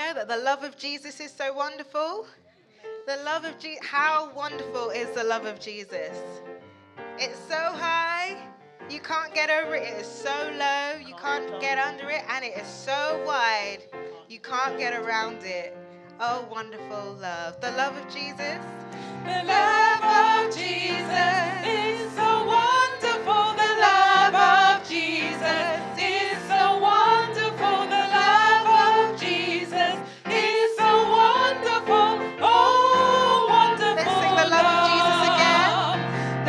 know that the love of Jesus is so wonderful? The love of Jesus, how wonderful is the love of Jesus? It's so high, you can't get over it. It is so low, you can't get under it. And it is so wide, you can't get around it. Oh, wonderful love. The love of Jesus. The love of Jesus is so wonderful. The love of Jesus is so wonderful. The love of Jesus is so wonderful. Oh, wonderful. Let's sing the love of Jesus again.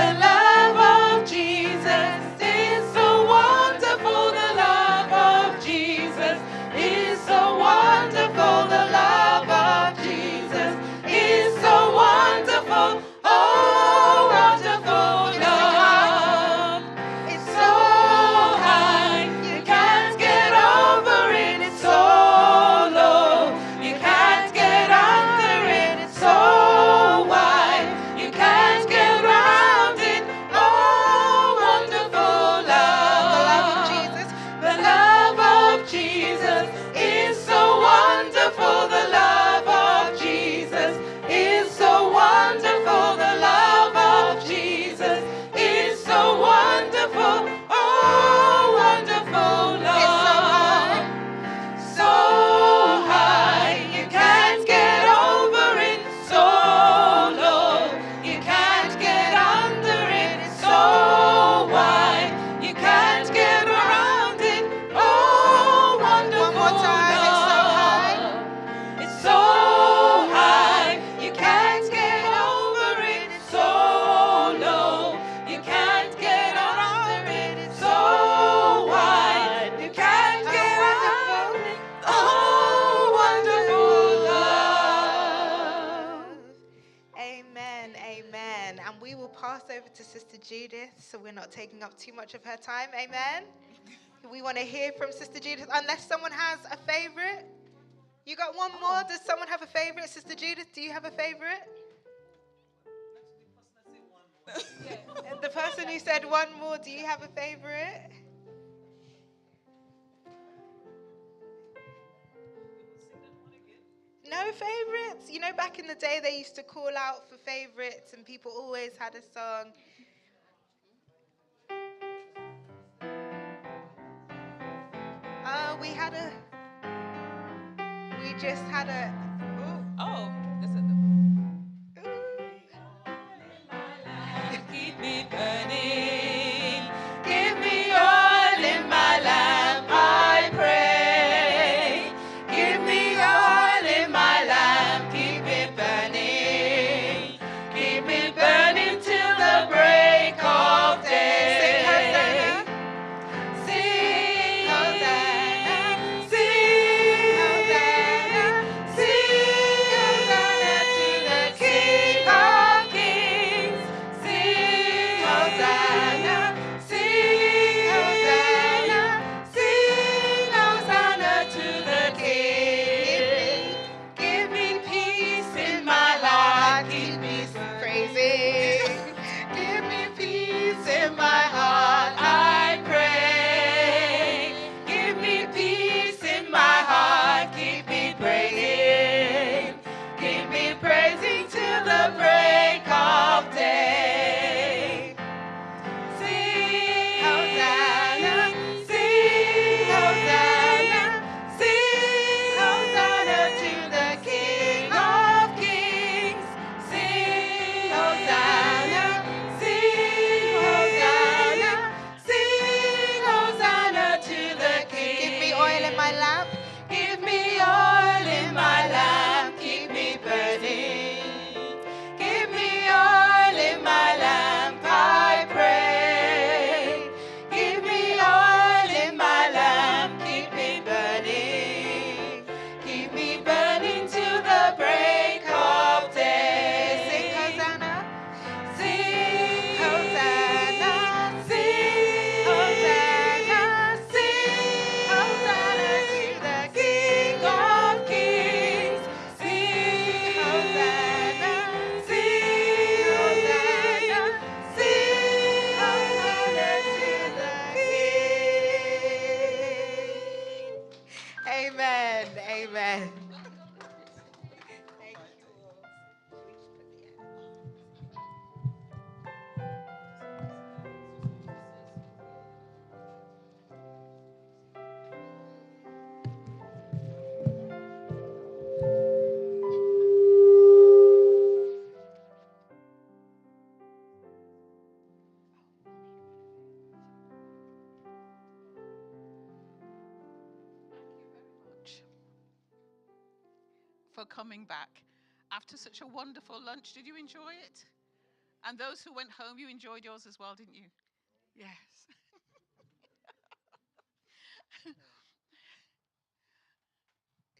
The love of Jesus is so wonderful. The love of Jesus is so wonderful. The love of Jesus is so wonderful. Oh, wonderful love. It's so high, you can't get over it. It's so low, you can't get under it. It's so wide, you can't get around it. Oh, wonderful love. The love of Jesus. The love of Jesus is so wonderful. The love of Jesus is so wonderful. The love of Jesus is so wonderful. Oh, wonderful love. So high, you can't get over it. So low, you can't get under it. It's so wide, you can't get around it. Oh, wonderful One more time, it's so high. love. It's so high, you can't get over it. It's so low, you can't get under it. It's so wide, you can't get around it. Oh, wonderful love. Amen, amen. And we will pass over to Sister Judith, so we're not taking up too much of her time. Amen. We want to hear from Sister Judith, unless someone has a favorite. You got one more? Does someone have a favorite? Sister Judith, do you have a favorite? The person who said one more, do you have a favorite? No favorites? You know, back in the day, they used to call out for favorites, and people always had a song. We just had a. Oh, this is keep me burning. Give me oil in my lamp, I pray. Give me oil in my lamp, keep it burning. Keep it burning till the break of day. Sing Hosanna. Sing Hosanna. Sing Hosanna. Sing Hosanna to the King of Kings. Sing Hosanna. Sing Hosanna. Sing Hosanna to the King. Give me peace in my heart. Keep me praising. Give me peace in my heart, I pray. Give me peace in my heart, keep me praising. Keep me praising till the break of day. Sing Hosanna, sing Hosanna, sing Hosanna to the King of Kings. Sing Hosanna, sing Hosanna, sing Hosanna to the King. Give me oil in my lamp. Give me oil in my lamp, keep me burning. coming back after such a wonderful lunch. Did you enjoy it? And those who went home, you enjoyed yours as well, didn't you? Yes.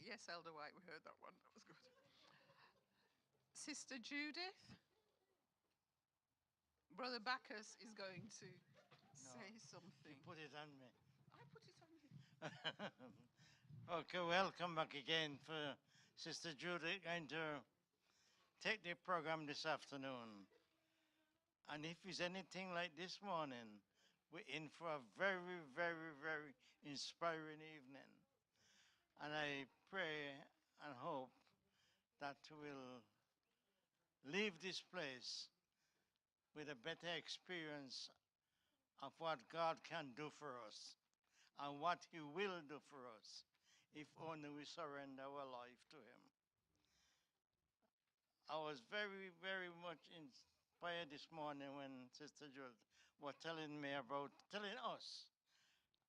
Yes, Elder White, we heard that one. That was good. Sister Judith, Brother Bacchus is going to say something. You put it on me. I put it on you. Okay, welcome back again for Sister Judith going to take the program this afternoon. And if it's anything like this morning, we're in for a very, very, very inspiring evening. And I pray and hope that we'll leave this place with a better experience of what God can do for us and what He will do for us if only we surrender our life to Him. I was very, very much inspired this morning when Sister Judith was telling us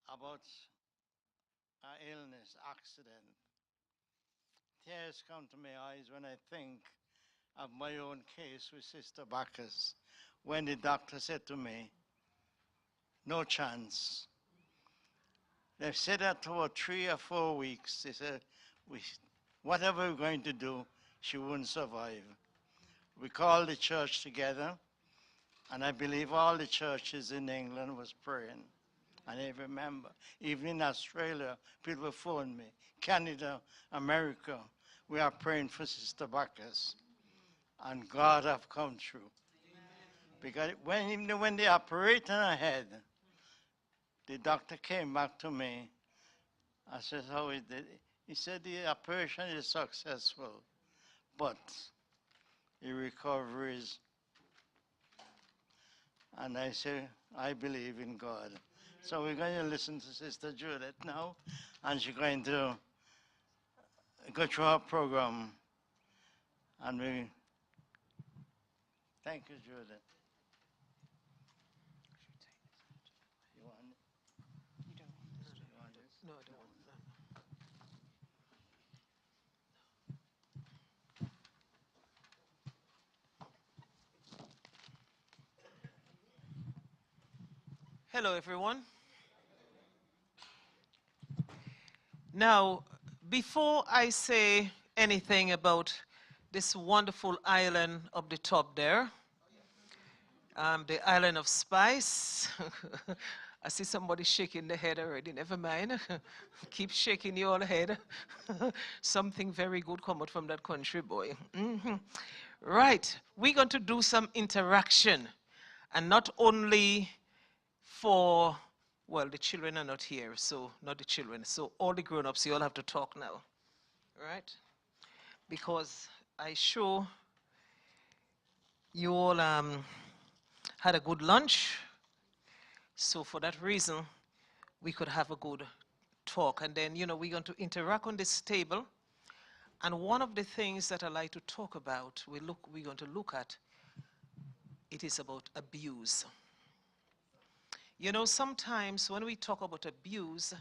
about our illness, accident. Tears come to my eyes when I think of my own case with Sister Bacchus, when the doctor said to me, no chance. They've said that for 3 or 4 weeks. They said, whatever we're going to do, she wouldn't survive. We called the church together, and I believe all the churches in England was praying. And I remember, even in Australia, people phoned me. Canada, America, we are praying for Sister Bacchus. And God have come through. Because when they operated on her head, the doctor came back to me. I said, how is it? He said, the operation is successful, but the recovery is. And I said, I believe in God. So we're going to listen to Sister Judith now, and she's going to go through our program. And we thank you, Judith. You want it? You don't want this? You want this? No, I don't want that. Hello, everyone. Now, before I say anything about this wonderful island up the top there, the island of spice. I see somebody shaking their head already. Never mind. Keep shaking your head. Something very good come out from that country boy. Right. We're going to do some interaction. And not only for, well, the children are not here, so not the children. So all the grown-ups, you all have to talk now. Right? Because I sure you all had a good lunch. So for that reason, we could have a good talk. And then, you know, we're going to interact on this table. And one of the things that I like to talk about, we're going to look at, it is about abuse. You know, sometimes when we talk about abuse,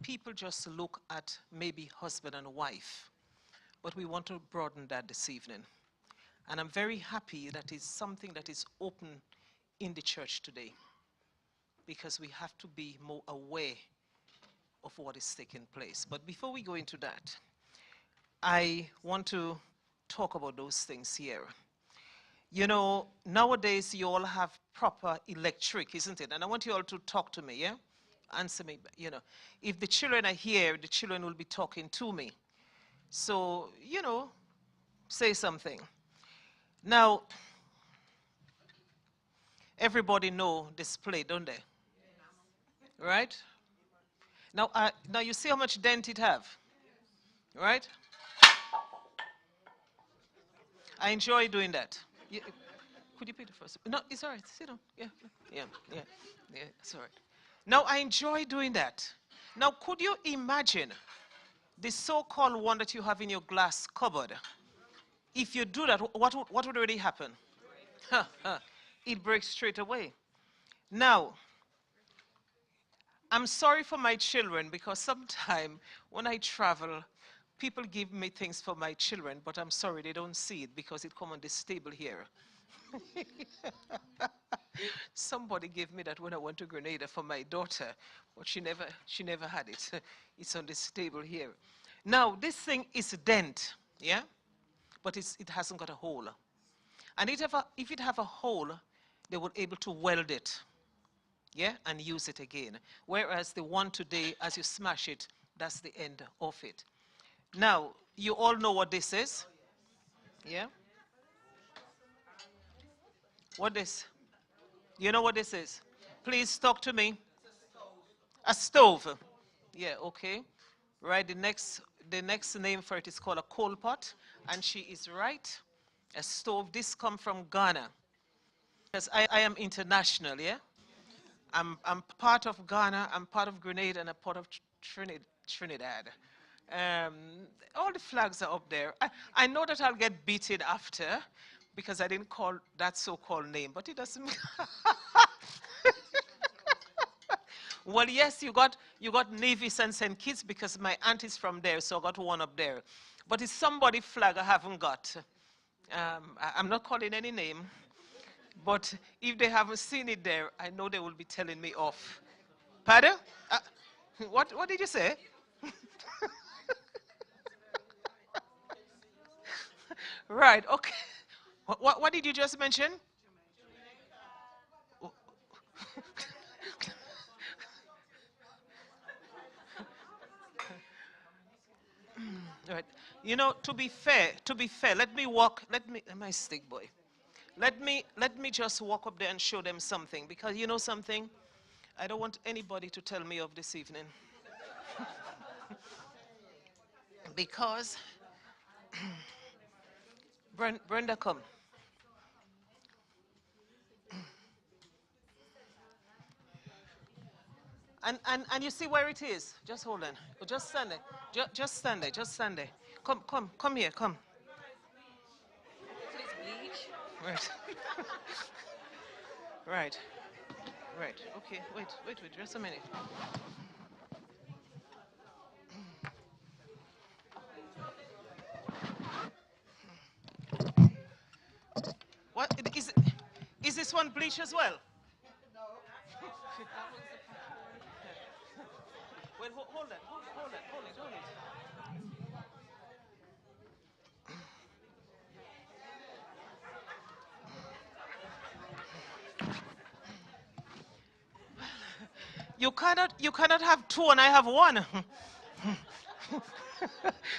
people just look at maybe husband and wife. But we want to broaden that this evening. And I'm very happy that it's something that is open in the church today, because we have to be more aware of what is taking place. But before we go into that, I want to talk about those things here. You know, nowadays you all have proper electric, isn't it? And I want you all to talk to me, yeah? Answer me, you know. If the children are here, the children will be talking to me. So, you know, say something. Now, everybody know this play, don't they? Right? Now, now you see how much dent it have, right? I enjoy doing that. Could you pay the first? No, it's all right. Sit down. Yeah. It's all right. Now, I enjoy doing that. Now, could you imagine the so-called one that you have in your glass cupboard? If you do that, what would already happen? It breaks straight away. Now, I'm sorry for my children, because sometimes when I travel, people give me things for my children, but I'm sorry, they don't see it because it come on this table here. Somebody gave me that when I went to Grenada for my daughter, but she never had it. It's on this table here. Now, this thing is a dent, yeah? But it hasn't got a hole. And if it have a hole, they were able to weld it, yeah, and use it again. Whereas the one today, as you smash it, that's the end of it. Now, you all know what this is, yeah? What this? You know what this is? Please talk to me. A stove. Yeah, okay. Right, the next name for it is called a coal pot, and she is right. A stove. This come from Ghana. Because I am international, yeah? I'm part of Ghana, I'm part of Grenada, and a part of Trinidad. All the flags are up there. I know that I'll get beaten after because I didn't call that so-called name, but it doesn't mean. Well, yes, you got Nevis and St. Kitts because my aunt is from there, so I got one up there. But it's somebody flag I haven't got. I'm not calling any name, but if they haven't seen it there, I know they will be telling me off. Pardon? What did you say? Right, okay. What did you just mention? Right. You know, to be fair, let me, my stick boy. Let me just walk up there and show them something, because you know something? I don't want anybody to tell me of this evening. Because, Brenda, come. And you see where it is? Just hold on. Just stand there. Just stand there. Just stand there. Come here, come. Right. Right. Right. Okay. Wait. Just a minute. What is this one bleach as well? No. Wait, hold it. You cannot have two and I have one.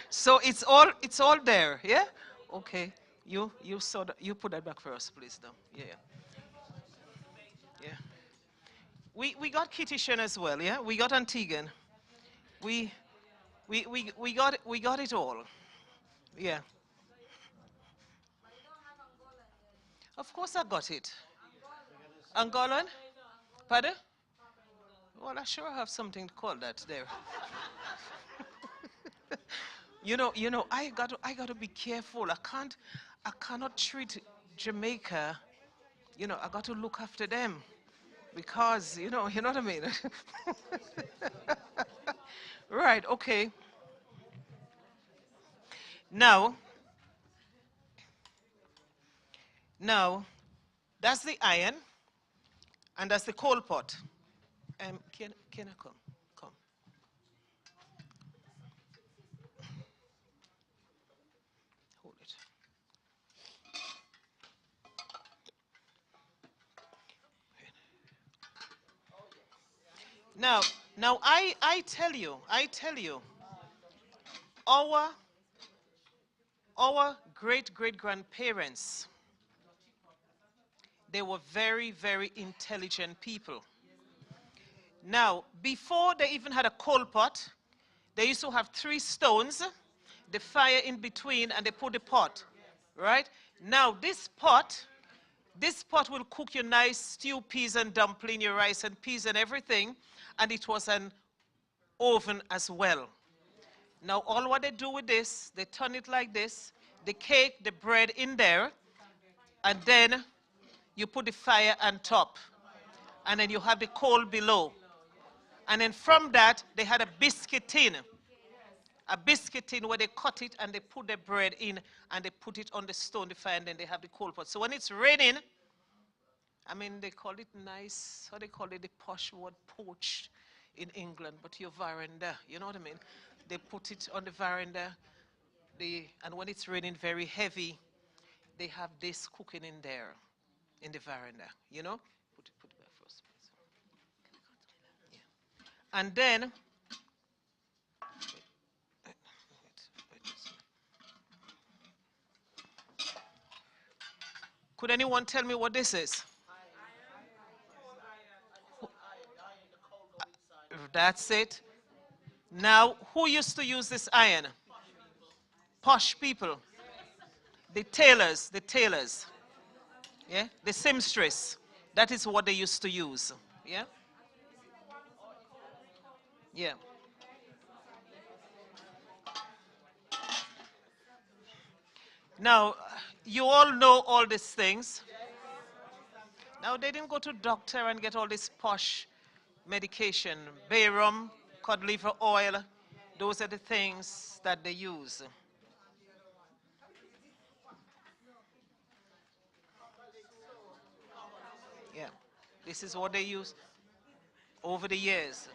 So it's all there, yeah? Okay. You put that back for us, please, though. Yeah. Yeah. We got Kitishan as well, yeah? We got Antiguan. We got it all. Yeah. Of course I got it. Angolan? Pardon? Well, I sure have something to call that there. You know, I got to be careful. I cannot treat Jamaica. You know, I got to look after them because you know what I mean. Right? Okay. Now, that's the iron, and that's the coal pot. Can I come? Come. Hold it. Now I tell you, our great-great-grandparents, they were very, very intelligent people. Now, before they even had a coal pot, they used to have 3 stones, the fire in between, and they put the pot, right? Now, this pot will cook your nice stew, peas and dumpling, your rice and peas and everything, and it was an oven as well. Now, all what they do with this, they turn it like this, the cake, the bread in there, and then you put the fire on top, and then you have the coal below. And then from that, they had a biscuit tin. a biscuit tin where they cut it and they put the bread in and they put it on the stone, the fire, and then they have the coal pot. So when it's raining, I mean, they call it nice, how they call it, the posh word, porch in England, but your veranda, you know what I mean? They put it on the veranda, and when it's raining very heavy, they have this cooking in there, in the veranda, you know? Put it back first, please. Yeah. And then, could anyone tell me what this is? That's it. Now, who used to use this iron? Posh people. The tailors, yeah, the seamstress. That is what they used to use, yeah? Yeah. Now, you all know all these things. Now, they didn't go to doctor and get all this posh medication. Bay rum, cod liver oil, those are the things that they use. Yeah, this is what they use over the years.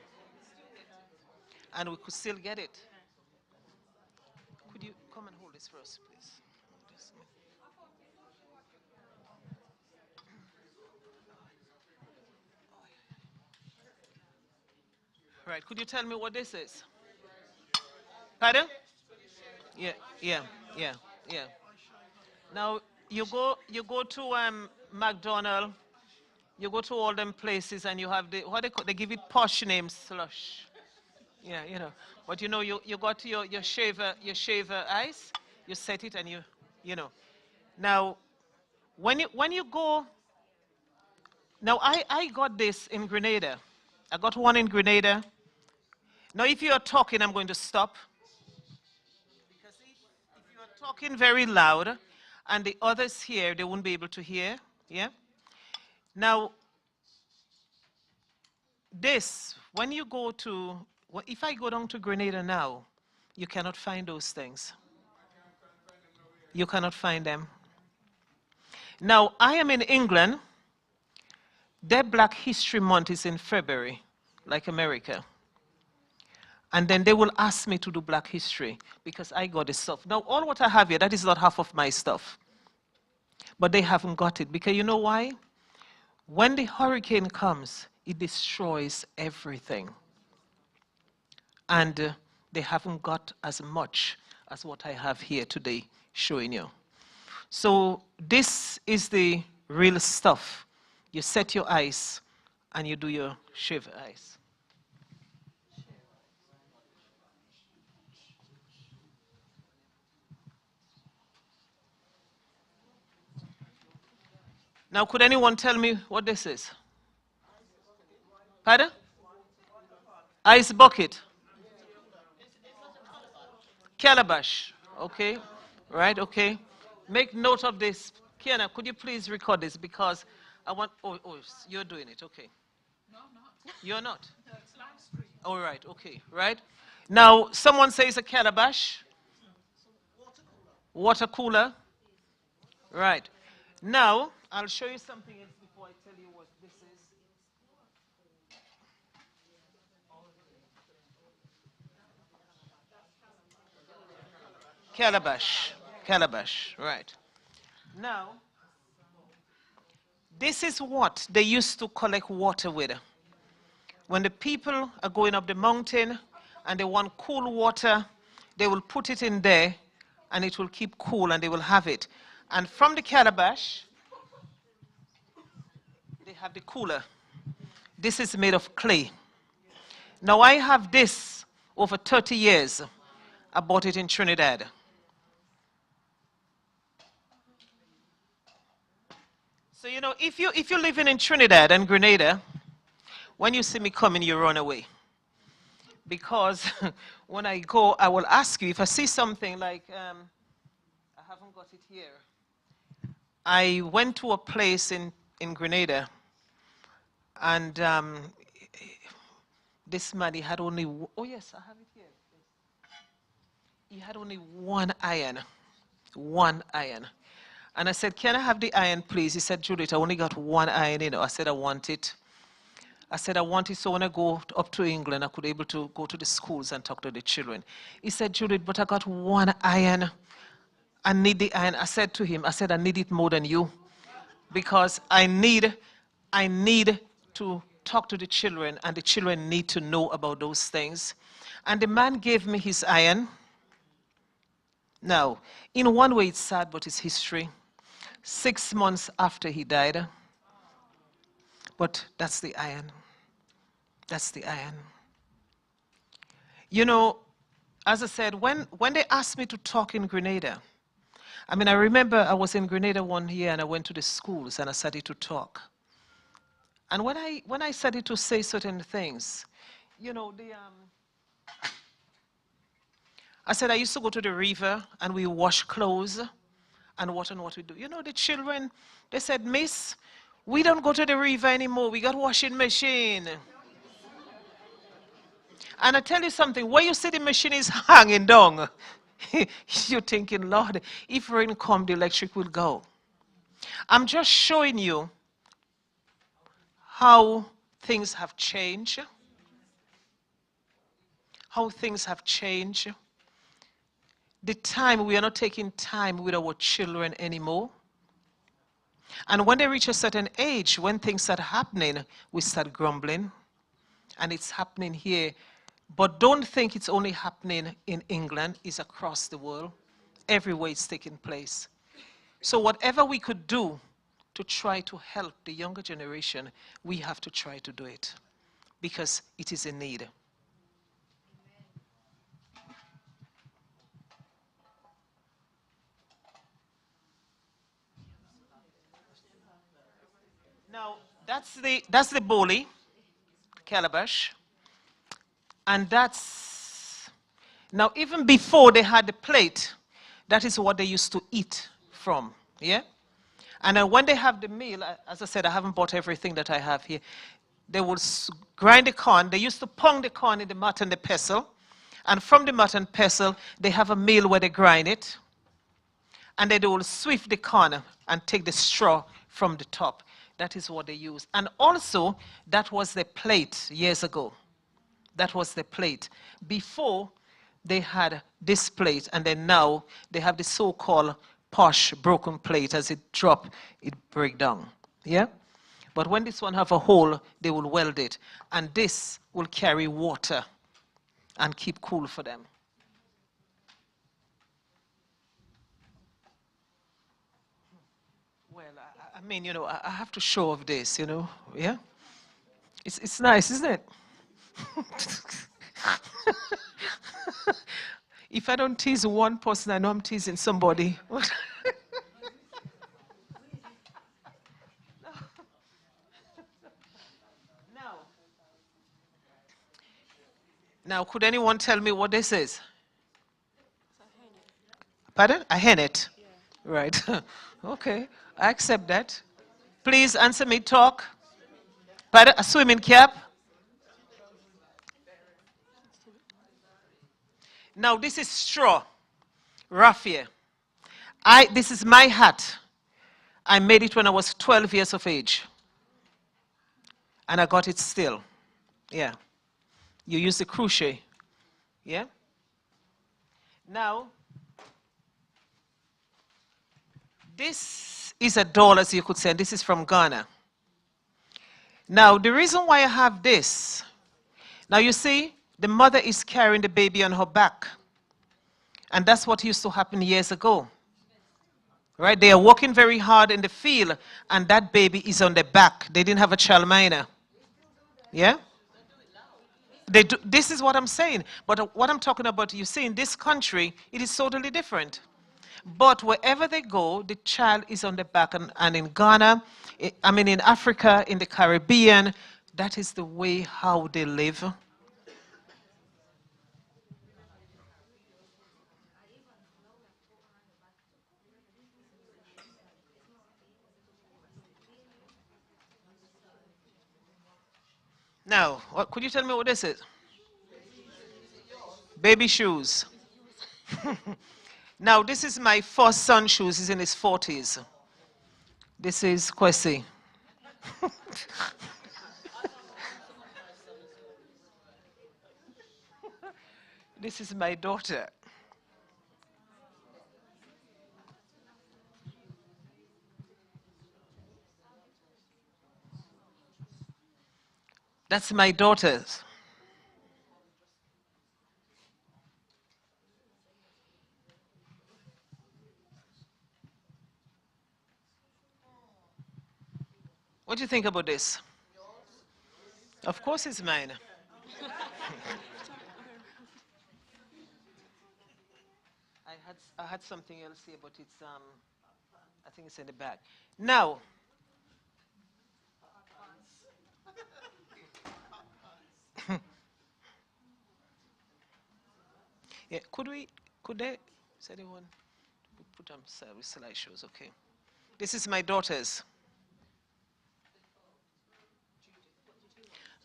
And we could still get it. Could you come and hold this for us, please? Right, could you tell me what this is? Pardon? Yeah, yeah, yeah, yeah. Now, you go to McDonald's, you go to all them places and you have what they call, they give it posh names, slush. Yeah, you know. But you know, you got your shaver ice, you set it and you know. Now, when you go, now I got this in Grenada. I got one in Grenada. Now, if you are talking, I'm going to stop. Because if you are talking very loud and the others here, they won't be able to hear. Yeah? Now, this, when you go to, if I go down to Grenada now, you cannot find those things. You cannot find them. Now, I am in England. Their Black History Month is in February, like America. And then they will ask me to do Black History because I got the stuff. Now, all what I have here, that is not half of my stuff. But they haven't got it because you know why? When the hurricane comes, it destroys everything. And they haven't got as much as what I have here today showing you. So this is the real stuff. You set your ice and you do your shave ice. Now, could anyone tell me what this is? Pardon? Ice bucket. Calabash. Okay. Right, okay. Make note of this. Kiana, could you please record this because I want, oh, you're doing it, okay. No, I'm not. You're not? No, it's live stream. All right, okay, right. Now, someone says a calabash. Water cooler. Right. Now, I'll show you something else before I tell you what this is. Calabash. Calabash, right. Now, this is what they used to collect water with. When the people are going up the mountain and they want cool water, they will put it in there and it will keep cool and they will have it. And from the calabash, they have the cooler. This is made of clay. Now I have this over 30 years. I bought it in Trinidad. So you know, if you're living in Trinidad and Grenada, when you see me coming, you run away. Because when I go, I will ask you, if I see something like, I haven't got it here. I went to a place in Grenada, and this man, he had only, oh yes, I have it here. he had only one iron. One iron. And I said, can I have the iron, please? He said, Judith, I only got one iron, you know. I said, I want it. I said, I want it so when I go up to England, I could be able to go to the schools and talk to the children. He said, Judith, but I got one iron. I need the iron. I said to him, I said, I need it more than you. Because I need to talk to the children, and the children need to know about those things. And the man gave me his iron. Now, in one way it's sad, but it's history. 6 months after he died. But that's the iron. That's the iron. You know, as I said, when they asked me to talk in Grenada, I mean, I remember I was in Grenada one year and I went to the schools and I started to talk. And when I started to say certain things, you know, I said I used to go to the river and we wash clothes and what we do. You know, the children, they said, Miss, we don't go to the river anymore. We got washing machine. And I tell you something, where you see the machine is hanging down, you're thinking, Lord, if rain comes, the electric will go. I'm just showing you how things have changed. How things have changed. The time, we are not taking time with our children anymore. And when they reach a certain age, when things start happening, we start grumbling. And it's happening here. But don't think it's only happening in England. It's across the world. Everywhere it's taking place. So whatever we could do to try to help the younger generation, we have to try to do it. Because it is a need. Now, that's the bowlie, calabash. And that's, now even before they had the plate, that is what they used to eat from, yeah? And then when they have the meal, as I said, I haven't bought everything that I have here. They will grind the corn. They used to pound the corn in the mat and the pestle. And from the mat and pestle, they have a meal where they grind it. And then they will swift the corn and take the straw from the top. That is what they use. And also, that was the plate years ago. That was the plate. Before, they had this plate, and then now they have the so-called posh broken plate. As it drop, it break down. Yeah? But when this one have a hole, they will weld it. And this will carry water and keep cool for them. Well, I mean, you know, I have to show off this, you know. Yeah? It's nice, isn't it? If I don't tease one person, I know I'm teasing somebody. Now, could anyone tell me what this is? Pardon? A hennet. Yeah. Right. Okay. I accept that. Please answer me. Talk. Pardon? A swimming cap. Now, this is straw. Raffia. This is my hat. I made it when I was 12 years of age. And I got it still. Yeah. You use the crochet. Yeah? Now, this is a doll, as you could say, and this is from Ghana. Now, the reason why I have this, now you see, the mother is carrying the baby on her back. And that's what used to happen years ago. Right? They are working very hard in the field, and that baby is on their back. They didn't have a child minor. Yeah? They do, this is what I'm saying. But what I'm talking about, you see, in this country, it is totally different. But wherever they go, the child is on the back. And in Ghana, in Africa, in the Caribbean, that is the way how they live. Now, could you tell me what this is? Baby shoes. Now, this is my first son's shoes. He's in his 40s. This is Kwesi. This is my daughter. That's my daughter's. What do you think about this? Of course it's mine. I had something else here, but it's I think it's in the back. Now, yeah, could they, is anyone, put on slideshows, okay. This is my daughter's.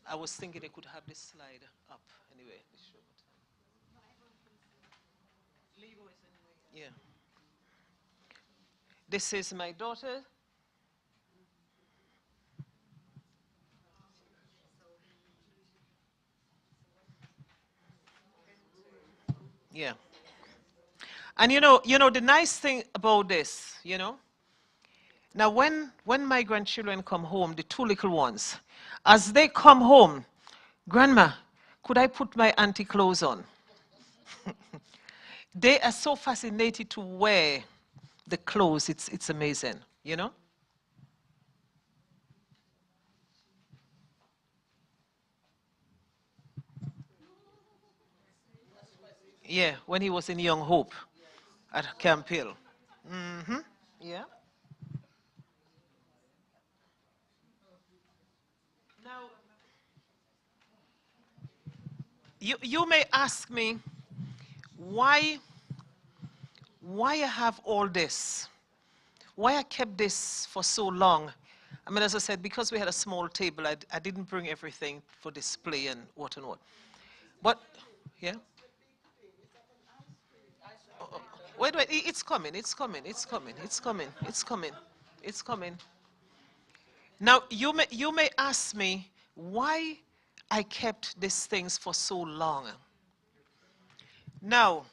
I was thinking they could have this slide up anyway. Yeah. This is my daughter. Yeah. And you know, the nice thing about this, now when my grandchildren come home, the two little ones, as they come home, Grandma, could I put my auntie clothes on? They are so fascinated to wear the clothes. It's amazing, Yeah, when he was in Young Hope at Camp Hill. Mm-hmm. Yeah. Now, you may ask me why I have all this. Why I kept this for so long. I mean, as I said, because we had a small table, I didn't bring everything for display and what and what. But, yeah? Wait, it's coming, it's coming, it's coming, it's coming, it's coming, it's coming. Now, you may ask me why I kept these things for so long. Now,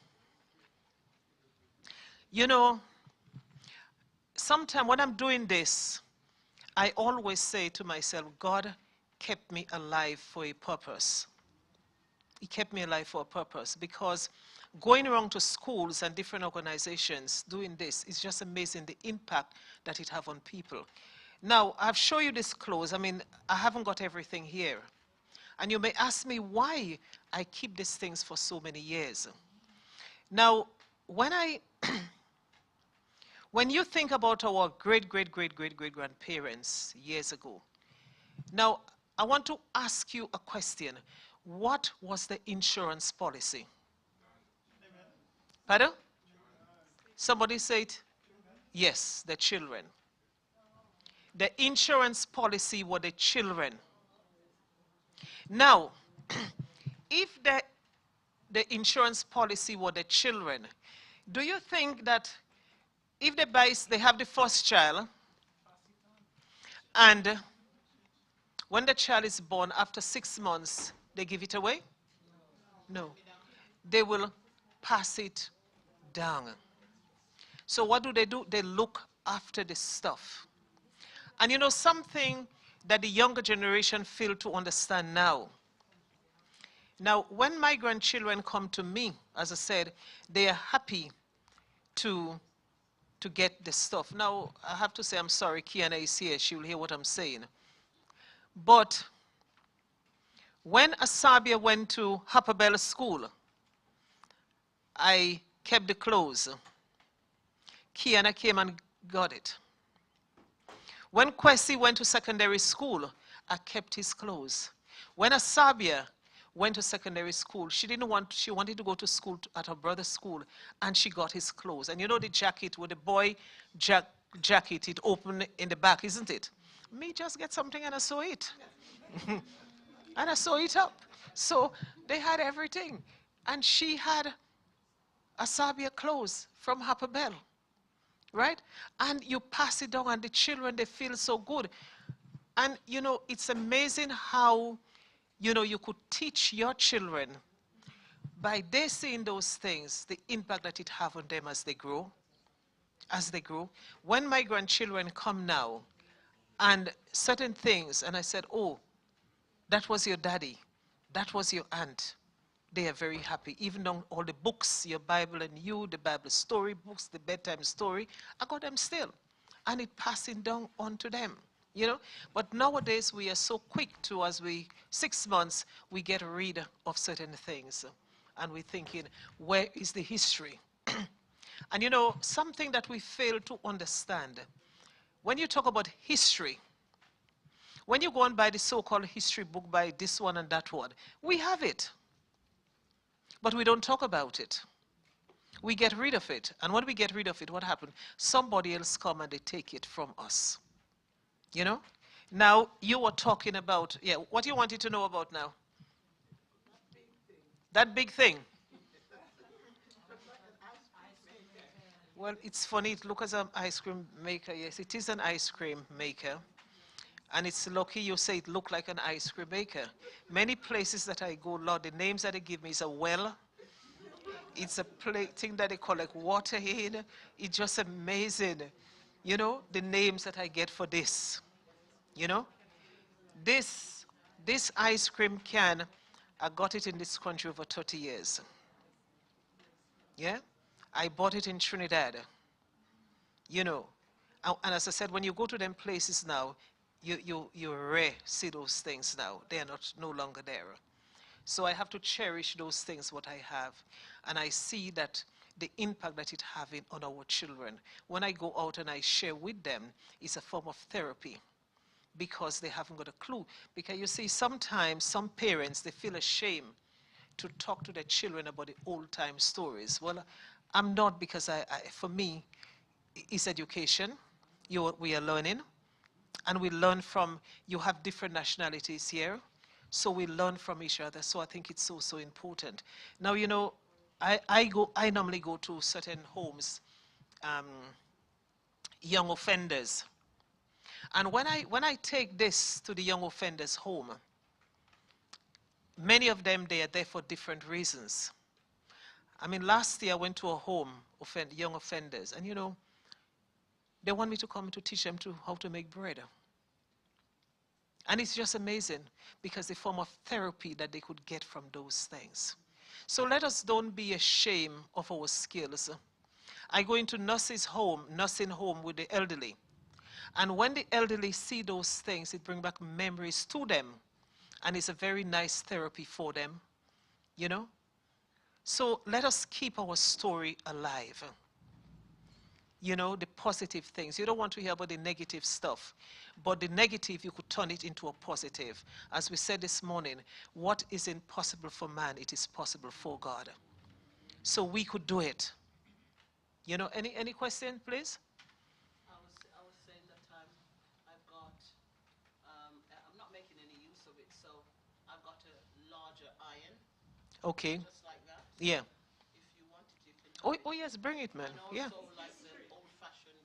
sometimes when I'm doing this, I always say to myself, God kept me alive for a purpose. He kept me alive for a purpose, because going around to schools and different organizations doing this is just amazing, the impact that it have on people. Now, I've shown you this clothes. I mean, I haven't got everything here. And you may ask me why I keep these things for so many years. Now, when you think about our great-great-great-great-great-grandparents years ago, now, I want to ask you a question. What was the insurance policy? Pardon? Somebody say it? Yes, the children. The insurance policy were the children. Now, if the insurance policy were the children, do you think that if they have the first child, and when the child is born, after 6 months, they give it away? No. They will pass it down. So what do? They look after this stuff. And something that the younger generation fail to understand now. Now, when my grandchildren come to me, as I said, they are happy to get this stuff. Now, I have to say, I'm sorry, Kiana is here. She will hear what I'm saying. But when Asare went to Happabell School, I kept the clothes. Kiana came and got it. When Kwesi went to secondary school, I kept his clothes. When Asabia went to secondary school, she wanted to go to school at her brother's school, and she got his clothes. And the jacket with the boy jacket, it opened in the back, isn't it? Me just get something and I sew it. And I sew it up. So they had everything. And she had Asabia clothes from Harper Bell, right? And you pass it down, and the children, they feel so good. And, you know, it's amazing how, you know, you could teach your children by they seeing those things, the impact that it have on them as they grow. As they grow. When my grandchildren come now, and certain things, and I said, oh, that was your daddy, that was your aunt, they are very happy. Even though all the books, your Bible and you, the Bible story books, the bedtime story, I got them still. And it passing down on to them, you know. But nowadays we are so quick to, as we, 6 months, we get rid of certain things. And we're thinking, where is the history? And you know, something that we fail to understand, when you talk about history, when you go and buy the so-called history book by this one and that one, we have it. But we don't talk about it. We get rid of it. And when we get rid of it, what happened? Somebody else come and they take it from us. You know? Now, you were talking about, yeah, what you wanted to know about now? That big thing. Well, it's funny. It looks as an ice cream maker. Yes, it is an ice cream maker. And it's lucky you say it looked like an ice cream maker. Many places that I go, Lord, the names that they give me is a well. It's a thing that they collect water in. It's just amazing, you know, the names that I get for this. You know, this ice cream can, I got it in this country over 30 years. Yeah, I bought it in Trinidad. You know, and as I said, when you go to them places now, you rare see those things now. They are no longer there. So I have to cherish those things, what I have. And I see that the impact that it having on our children. When I go out and I share with them, it's a form of therapy because they haven't got a clue. Because you see, sometimes some parents, they feel ashamed to talk to their children about the old time stories. Well, I'm not, because for me, it's education. We are learning. And we learn from, you have different nationalities here. So we learn from each other. So I think it's so, so important. Now, you know, I normally go to certain homes, young offenders. And when I take this to the young offenders' home, many of them, they are there for different reasons. I mean, last year I went to a home, young offenders, and you know, they want me to come to teach them how to make bread. And it's just amazing because the form of therapy that they could get from those things. So let us don't be ashamed of our skills. I go into nursing home with the elderly. And when the elderly see those things, it brings back memories to them. And it's a very nice therapy for them, you know. So let us keep our story alive. You know, the positive things. You don't want to hear about the negative stuff. But the negative, you could turn it into a positive. As we said this morning, what is impossible for man, it is possible for God. So we could do it. You know, any question, please? I was saying that I've got, I'm not making any use of it, so I've got a larger iron. Okay. Just like that. Yeah. If you want it, you can. Oh yes, bring it, man. And also Yeah. like the old-fashioned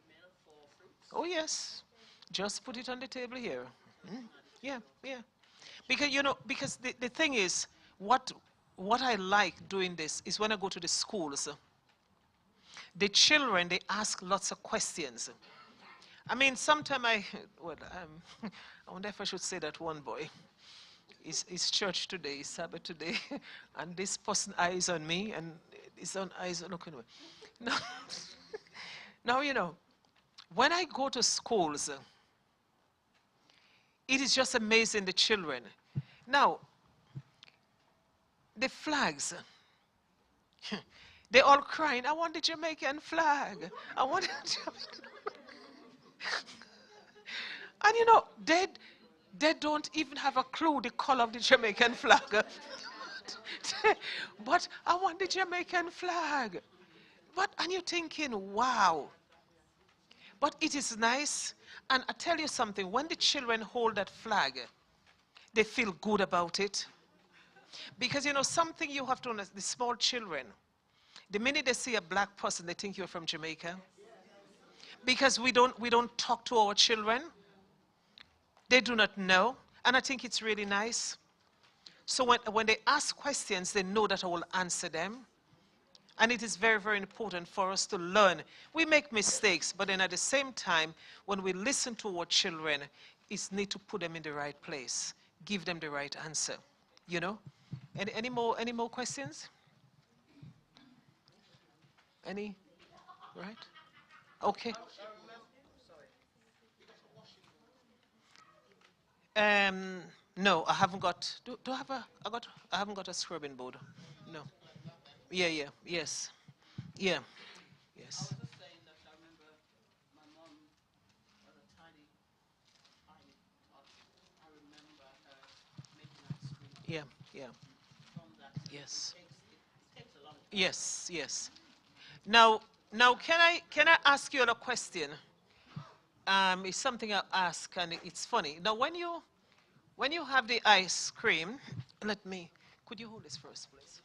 mill for fruits. Oh yes. Just put it on the table here. Yeah, yeah. Because, you know, because the thing is, what I like doing this is when I go to the schools, the children, they ask lots of questions. I mean, sometimes I wonder if I should say that one boy. It's church today, it's Sabbath today, and this person eyes on me, and his own eyes are looking away. No. Now, you know, when I go to schools, it is just amazing, the children. Now, the flags, they're all crying, I want the Jamaican flag. I want the Jamaican flag. And you know, they don't even have a clue the color of the Jamaican flag. But I want the Jamaican flag. And you're thinking, wow. But it is nice. And I tell you something, when the children hold that flag, they feel good about it. Because, you know, something you have to understand, the small children, The minute they see a black person, they think you're from Jamaica. Because we don't talk to our children. They do not know. And I think it's really nice. So when they ask questions, they know that I will answer them. And it is very, very important for us to learn. We make mistakes, but then at the same time, when we listen to our children, it's need to put them in the right place. Give them the right answer. You know? Any more questions? Any? Right? Okay. No, I haven't got. Do I have a? I haven't got a scrubbing board. No. Yeah. Yes. Yeah. Yes. I was just saying that I remember my mom was a tiny tot. I remember her making ice cream Yeah. from that. Yes. It takes a long time. Yes. Now, can I ask you a question? It's something I ask, and it's funny. Now, when you have the ice cream, could you hold this first, please?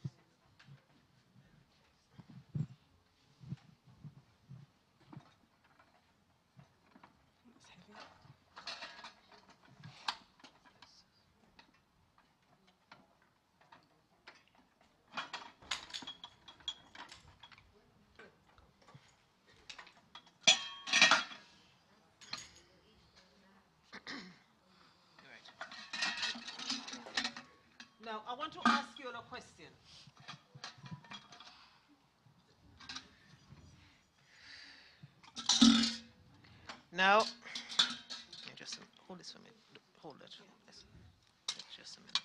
Now, I want to ask you a question. Now, just hold this for me. Hold it. Just a minute.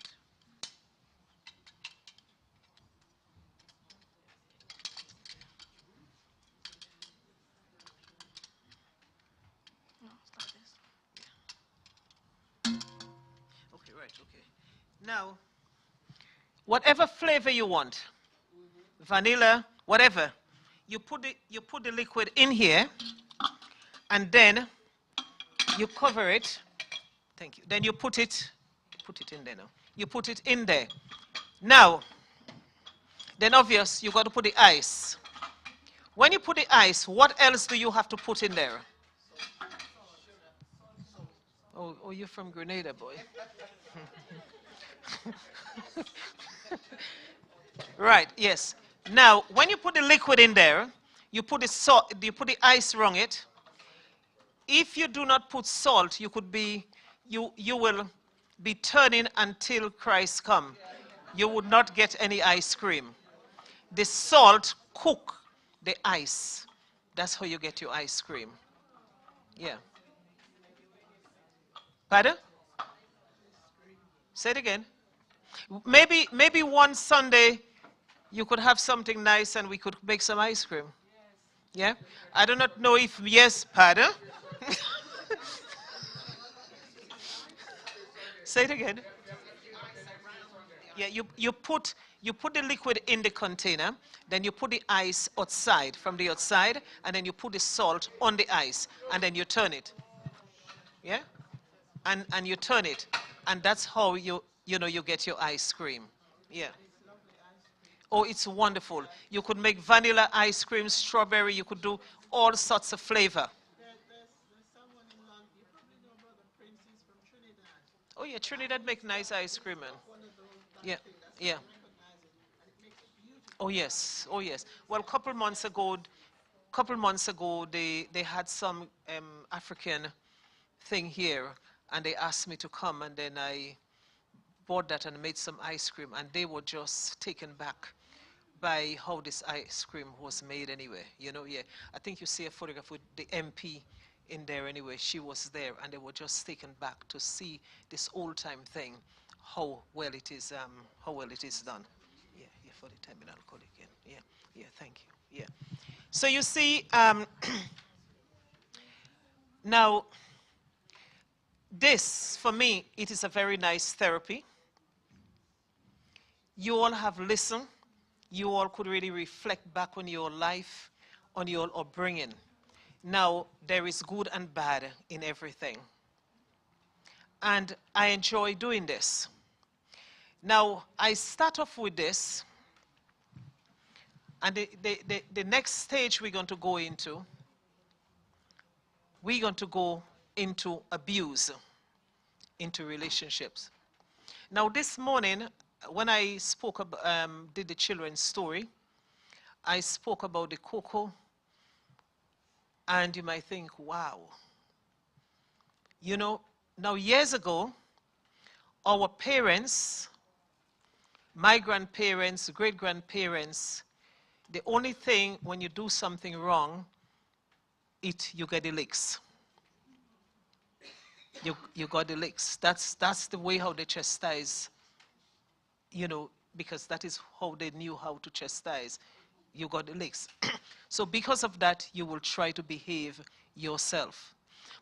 Okay, right, okay. Now, whatever flavor you want, vanilla, whatever, you put the liquid in here, and then you cover it. Thank you. Then you put it in there now. You put it in there. Now, then obvious, you got to put the ice. When you put the ice, what else do you have to put in there? Oh, you're from Grenada, boy. Right, yes. Now, when you put the liquid in there, you put the ice around it. If you do not put salt, you will be turning until Christ come. You would not get any ice cream. The salt cook the ice. That's how you get your ice cream. Yeah. Pardon? Say it again. Maybe one Sunday you could have something nice and we could make some ice cream. Yeah? I do not know if yes, pardon? Say it again. Yeah, you put the liquid in the container, then you put the ice outside, from the outside, and then you put the salt on the ice, and then you turn it. Yeah? And you turn it, and that's how you get your ice cream. Yeah. Oh, it's wonderful. You could make vanilla ice cream, strawberry, you could do all sorts of flavor. There's someone in London. You probably know Brother Prince. He's from Trinidad. Oh yeah, Trinidad make nice ice cream, man. One of those. Yeah, Thing. That's yeah. how I recognize it, and it makes it beautiful. Oh yes. Well, couple months ago, they had some African thing here, and they asked me to come, and then I bought that and made some ice cream, and they were just taken back by how this ice cream was made anyway. Yeah. I think you see a photograph with the MP in there anyway. She was there, and they were just taken back to see this old-time thing, how well it is done. Yeah, for the terminal code again. Yeah, thank you. Yeah. So you see, now, this, for me, it is a very nice therapy. You all have listened. You all could really reflect back on your life, on your upbringing. Now, there is good and bad in everything. And I enjoy doing this. Now, I start off with this. And the next stage we're going to go into abuse, into relationships. Now this morning, when I did the children's story, I spoke about the cocoa, and you might think, wow. You know, now years ago, our parents, my grandparents, great-grandparents, the only thing when you do something wrong, you get the licks. You got the licks. That's the way how they chastise, you know, because that is how they knew how to chastise. You got the licks. So because of that, you will try to behave yourself.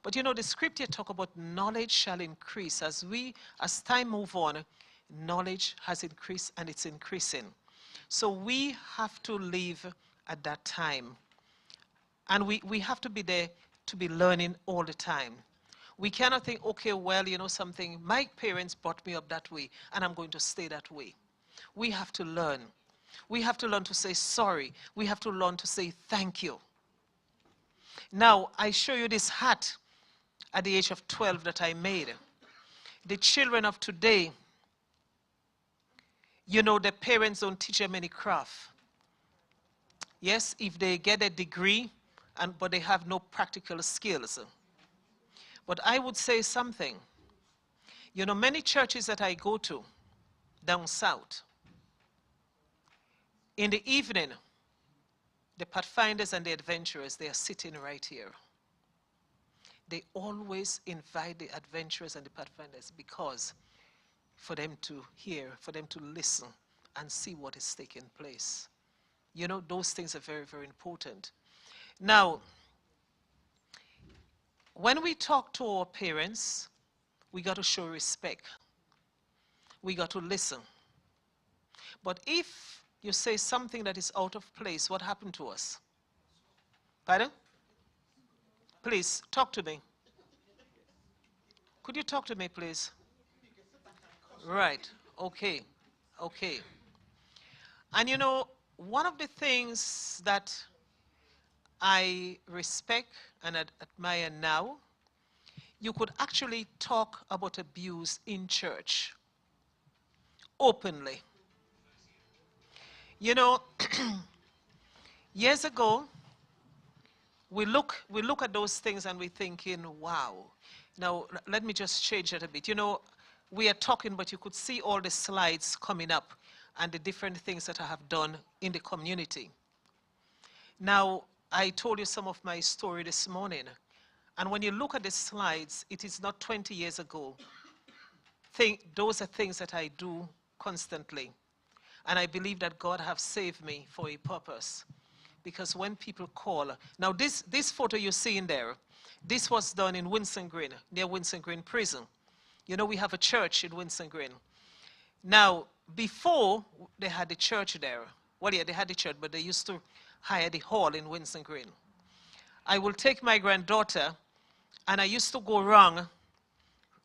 But you know, the scripture talk about knowledge shall increase. As time move on, knowledge has increased and it's increasing. So we have to live at that time. And we have to be there to be learning all the time. We cannot think, okay, well, you know something, my parents brought me up that way, and I'm going to stay that way. We have to learn. We have to learn to say sorry. We have to learn to say thank you. Now, I show you this hat at the age of 12 that I made. The children of today, you know, their parents don't teach them any craft. Yes, if they get a degree, but they have no practical skills. But I would say something. You know, many churches that I go to down south, in the evening, the pathfinders and the adventurers, they are sitting right here. They always invite the adventurers and the pathfinders because for them to hear, for them to listen and see what is taking place. You know, those things are very, very important. Now, when we talk to our parents, we got to show respect. We got to listen. But if you say something that is out of place, what happened to us? Pardon? Please, talk to me. Could you talk to me, please? Right. Okay. Okay. And you know, one of the things that I respect and admire now, you could actually talk about abuse in church openly. You know, years ago, we look at those things and we're thinking, wow. Now, let me just change that a bit. You know, we are talking, but you could see all the slides coming up and the different things that I have done in the community. Now, I told you some of my story this morning. And when you look at the slides, it is not 20 years ago. Those are things that I do constantly. And I believe that God has saved me for a purpose. Because when people call, now this photo you see in there, this was done in Windsor Green, near Windsor Green Prison. You know, we have a church in Windsor Green. Now, before they had the church there, well, yeah, they had the church, but they used to hire the hall in Windsor Green. I will take my granddaughter, and I used to go around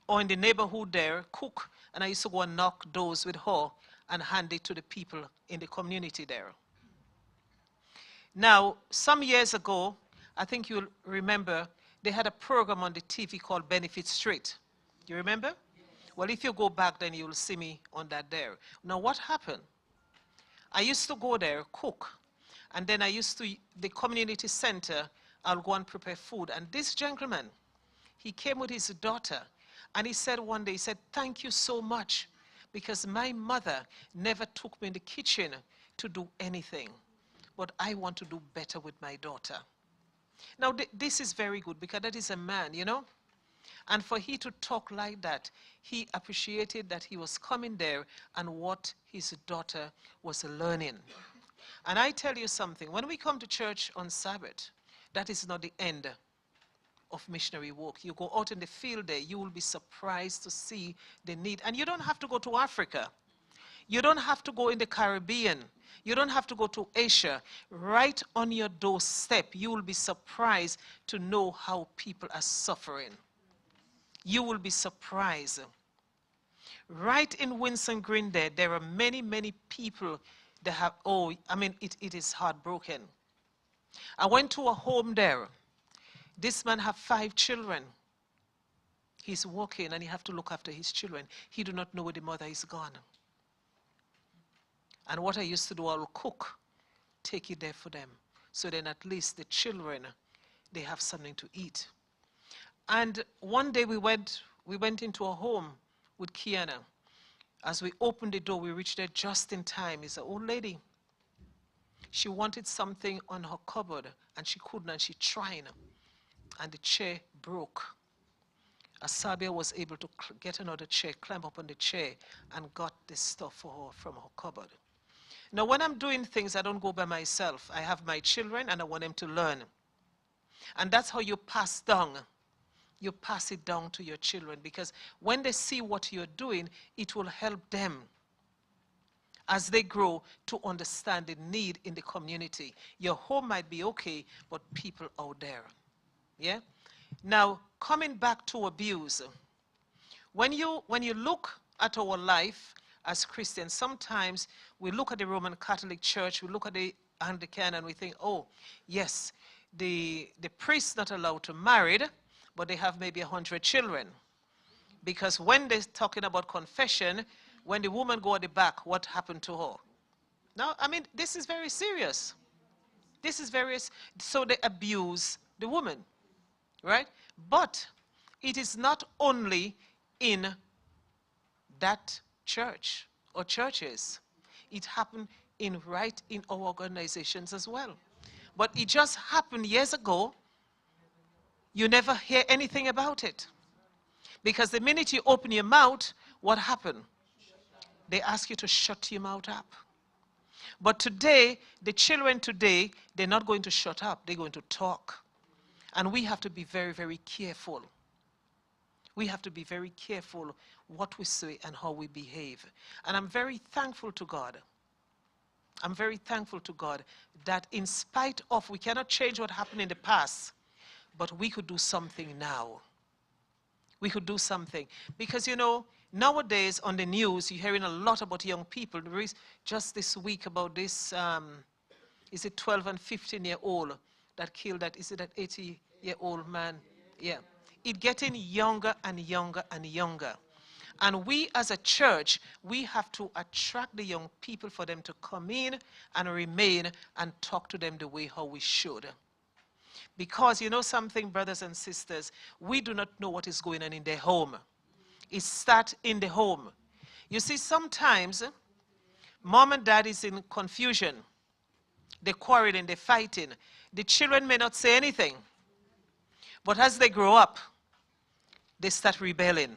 or in the neighborhood there, cook, and I used to go and knock doors with her and hand it to the people in the community there. Now, some years ago, I think you'll remember, they had a program on the TV called Benefit Street. Do you remember? Well, if you go back, then you'll see me on that there. Now, what happened? I used to go there, cook, and then the community center, I'll go and prepare food. And this gentleman, he came with his daughter, and he said one day, he said, thank you so much, because my mother never took me in the kitchen to do anything. But I want to do better with my daughter. Now, this is very good, because that is a man, you know. And for he to talk like that, he appreciated that he was coming there and what his daughter was learning. And I tell you something, when we come to church on Sabbath, that is not the end of missionary work. You go out in the field there, you will be surprised to see the need. And you don't have to go to Africa. You don't have to go in the Caribbean. You don't have to go to Asia. Right on your doorstep, you will be surprised to know how people are suffering. You will be surprised. Right in Windsor Green there are many, many people They have, oh, I mean, it is heartbroken. I went to a home there. This man have 5 children. He's working and he have to look after his children. He do not know where the mother is gone. And what I used to do, I'll cook, take it there for them. So then at least the children, they have something to eat. And one day we went into a home with Kiana. As we opened the door, we reached there just in time. It's an old lady. She wanted something on her cupboard, and she couldn't, and she tried. And the chair broke. Asare was able to get another chair, climb up on the chair, and got this stuff for her from her cupboard. Now, when I'm doing things, I don't go by myself. I have my children, and I want them to learn. And that's how you pass down. You pass it down to your children, because when they see what you're doing, it will help them as they grow to understand the need in the community. Your home might be okay, but people out there. Yeah? Now, coming back to abuse, when you look at our life as Christians, sometimes we look at the Roman Catholic Church, we look at the Anglican, and we think, oh, yes, the priest's not allowed to marry, but they have maybe 100 children. Because when they're talking about confession, when the woman go at the back, what happened to her? Now, I mean, this is very serious. This is very, so they abuse the woman, right? But it is not only in that church or churches. It happened right in our organizations as well. But it just happened years ago. You never hear anything about it. Because the minute you open your mouth, what happened? They ask you to shut your mouth up. But today, the children today, they're not going to shut up. They're going to talk. And we have to be very, very careful. We have to be very careful what we say and how we behave. And I'm very thankful to God. I'm very thankful to God that in spite of, we cannot change what happened in the past, but we could do something now. We could do something. Because, you know, nowadays on the news, you're hearing a lot about young people. There is just this week about this, is it 12 and 15-year-old that killed that, is it that 80-year-old man? Yeah. It's getting younger and younger and younger. And we as a church, we have to attract the young people for them to come in and remain and talk to them the way how we should. Because you know something, brothers and sisters, we do not know what is going on in their home. It starts in the home. You see, sometimes mom and dad is in confusion. They're quarreling, they're fighting. The children may not say anything. But as they grow up, they start rebelling.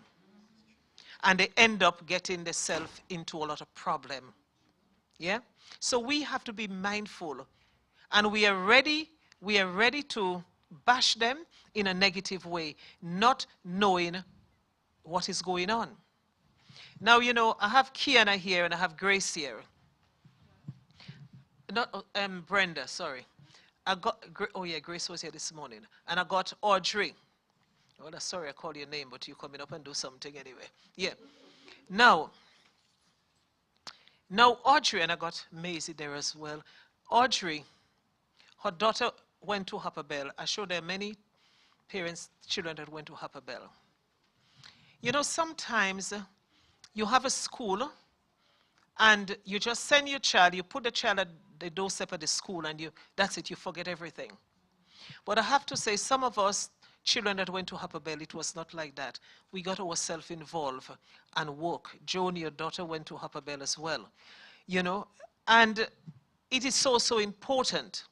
And they end up getting themselves into a lot of problem. Yeah? So we have to be mindful. And we are ready to bash them in a negative way, not knowing what is going on. Now, you know, I have Kiana here and I have Grace here. Not Brenda, sorry. I got, oh yeah, Grace was here this morning. And I got Audrey. Well, sorry I called your name, but you coming up and do something anyway. Yeah. Now Audrey, and I got Maisie there as well. Audrey, her daughter went to Upper Bell. I showed there many parents, children that went to Upper Bell. You know, sometimes you have a school and you just send your child, you put the child at the doorstep of the school and that's it, you forget everything. But I have to say, some of us children that went to Upper Bell, it was not like that. We got ourselves involved and work. Joan, your daughter, went to Upper Bell as well. You know, and it is so important.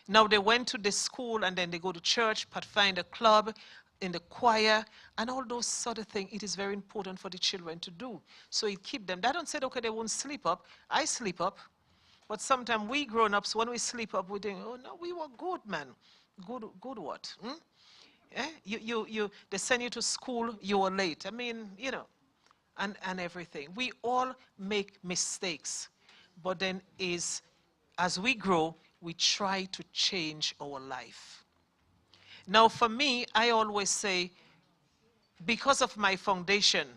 Now they went to the school and then they go to church, Pathfinder Club, in the choir, and all those sort of things. It is very important for the children to do. So it keep them. That don't say, okay, they won't sleep up. I sleep up. But sometimes we grown-ups, when we sleep up, we think, oh no, we were good, man. Good what? They send you to school, you were late. I mean, you know, and everything. We all make mistakes. But then as we grow, we try to change our life. Now for me, I always say, because of my foundation,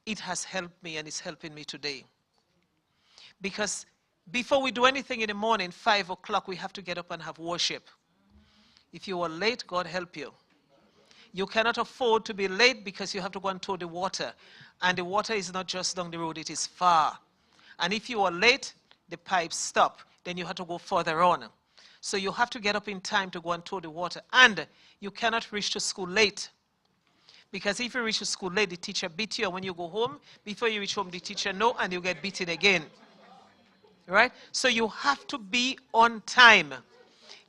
it has helped me and it's helping me today. Because before we do anything in the morning, 5 o'clock, we have to get up and have worship. If you are late, God help you. You cannot afford to be late because you have to go and tow the water. And the water is not just down the road, it is far. And if you are late, the pipes stop. Then you have to go further on. So you have to get up in time to go and tow the water. And you cannot reach to school late. Because if you reach to school late, the teacher beat you. And when you go home, before you reach home, the teacher knows and you get beaten again. Right? So you have to be on time.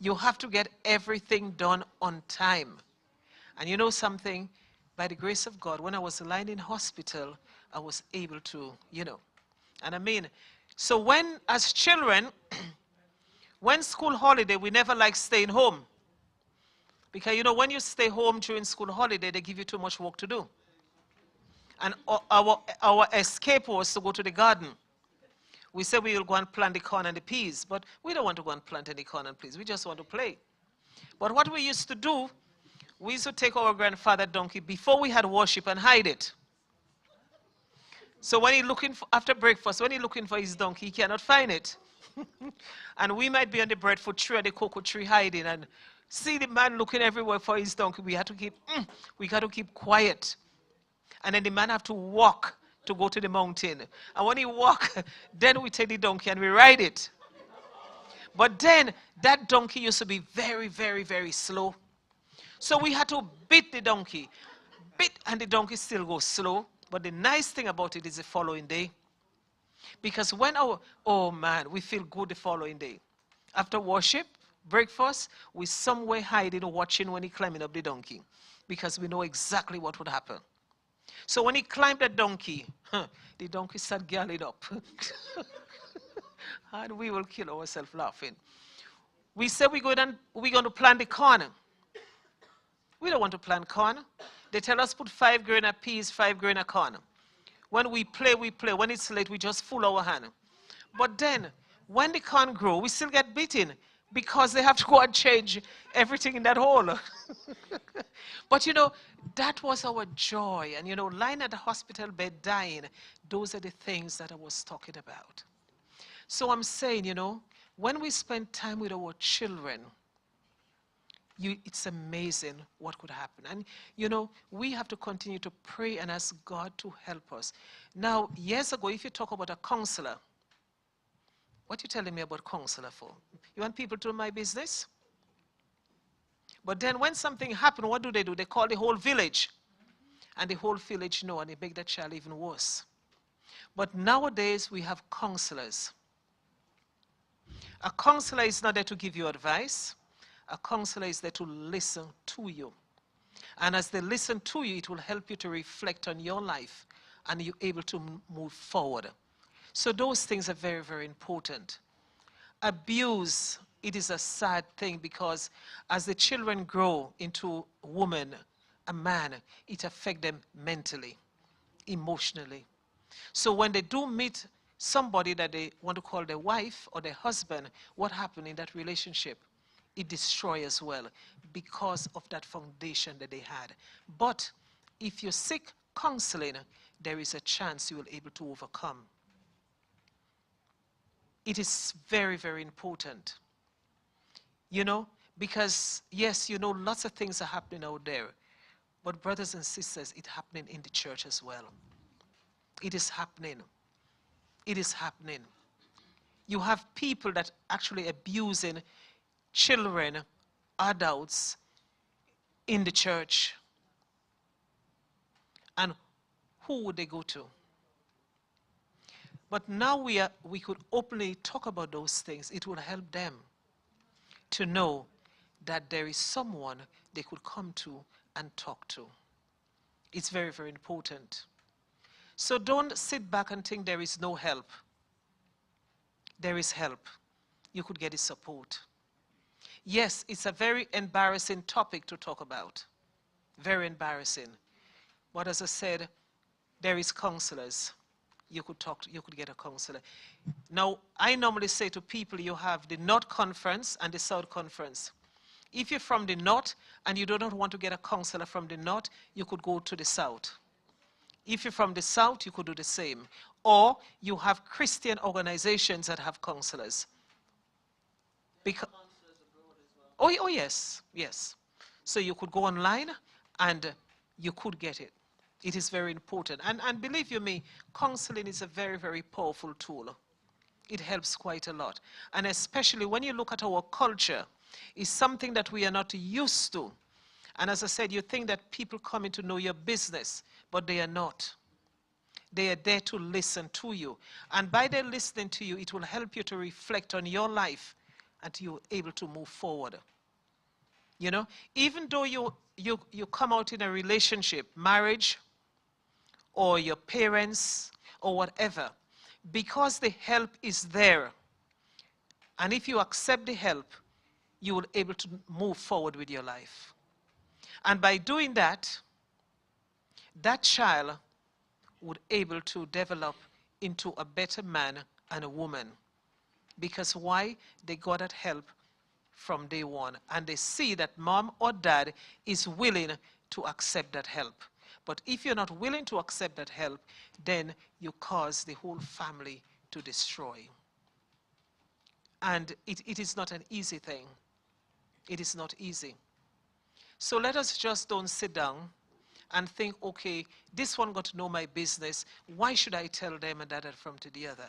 You have to get everything done on time. And you know something? By the grace of God, when I was lying in hospital, I was able to, And I mean, so when, as children, when school holiday, we never like staying home. Because, when you stay home during school holiday, they give you too much work to do. And our escape was to go to the garden. We said we will go and plant the corn and the peas, but we don't want to go and plant any corn and peas. We just want to play. But what we used to do, we used to take our grandfather donkey before we had worship and hide it. So when he's looking for, after breakfast, when he's looking for his donkey, he cannot find it. And we might be on the breadfruit tree or the cocoa tree hiding and see the man looking everywhere for his donkey. We got to keep quiet. And then the man have to walk to go to the mountain. And when he walk, then we take the donkey and we ride it. But then that donkey used to be very, very, very slow. So we had to beat the donkey. And the donkey still goes slow. But the nice thing about it is the following day. Because when we feel good the following day. After worship, breakfast, we somewhere hiding watching when he climbing up the donkey. Because we know exactly what would happen. So when he climbed that donkey, the donkey started galling up. And we will kill ourselves laughing. We said we're going to plant the corn. We don't want to plant corn. They tell us put 5 grain of peas, 5 grain of corn. When we play, we play. When it's late, we just fool our hand. But then, when the corn grow, we still get beaten because they have to go and change everything in that hole. But that was our joy. And lying at the hospital bed dying, those are the things that I was talking about. So I'm saying, when we spend time with our children, it's amazing what could happen. And, we have to continue to pray and ask God to help us. Now, years ago, if you talk about a counselor, what are you telling me about counselor for? You want people to know my business? But then when something happened, what do? They call the whole village. And the whole village know, and they make that child even worse. But nowadays, we have counselors. A counselor is not there to give you advice. A counselor is there to listen to you. And as they listen to you, it will help you to reflect on your life and you're able to move forward. So those things are very, very important. Abuse, it is a sad thing because as the children grow into a woman, a man, it affects them mentally, emotionally. So when they do meet somebody that they want to call their wife or their husband, what happened in that relationship? It destroys as well because of that foundation that they had. But if you seek counseling, there is a chance you will be able to overcome. It is very, very important. Because yes, lots of things are happening out there. But brothers and sisters, it's happening in the church as well. It is happening. It is happening. You have people that actually abusing children, adults in the church. And who would they go to? But now we could openly talk about those things. It will help them to know that there is someone they could come to and talk to. It's very, very important. So don't sit back and think there is no help. There is help. You could get the support. Yes, it's a very embarrassing topic to talk about. Very embarrassing. But as I said, there is counselors. You could get a counselor. Now, I normally say to people, you have the North Conference and the South Conference. If you're from the North and you do not want to get a counselor from the North, you could go to the South. If you're from the south, you could do the same. Or you have Christian organizations that have counselors. Oh, yes, yes. So you could go online and you could get it. It is very important. And believe you me, counseling is a very, very powerful tool. It helps quite a lot. And especially when you look at our culture, it's something that we are not used to. And as I said, you think that people coming to know your business, but they are not. They are there to listen to you. And by their listening to you, it will help you to reflect on your life and you're able to move forward. You know, even though you come out in a relationship, marriage, or your parents, or whatever, because the help is there, and if you accept the help, you will be able to move forward with your life. And by doing that, that child would be able to develop into a better man and a woman. Because why? They got that help from day one. And they see that mom or dad is willing to accept that help. But if you're not willing to accept that help, then you cause the whole family to destroy. And it is not an easy thing. It is not easy. So let us just don't sit down and think, okay, this one got to know my business. Why should I tell them and that from to the other?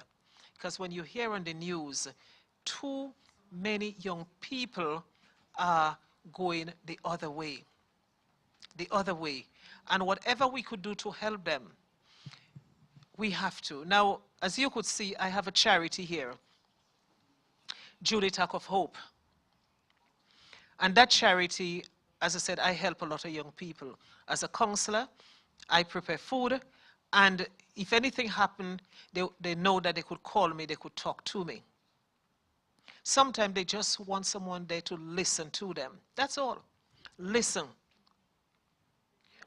Because when you hear on the news, too many young people are going the other way. The other way. And whatever we could do to help them, we have to. Now, as you could see, I have a charity here, Judith of Hope. And that charity, as I said, I help a lot of young people. As a counselor, I prepare food, and if anything happened, they know that they could call me, they could talk to me. Sometimes they just want someone there to listen to them. That's all. Listen.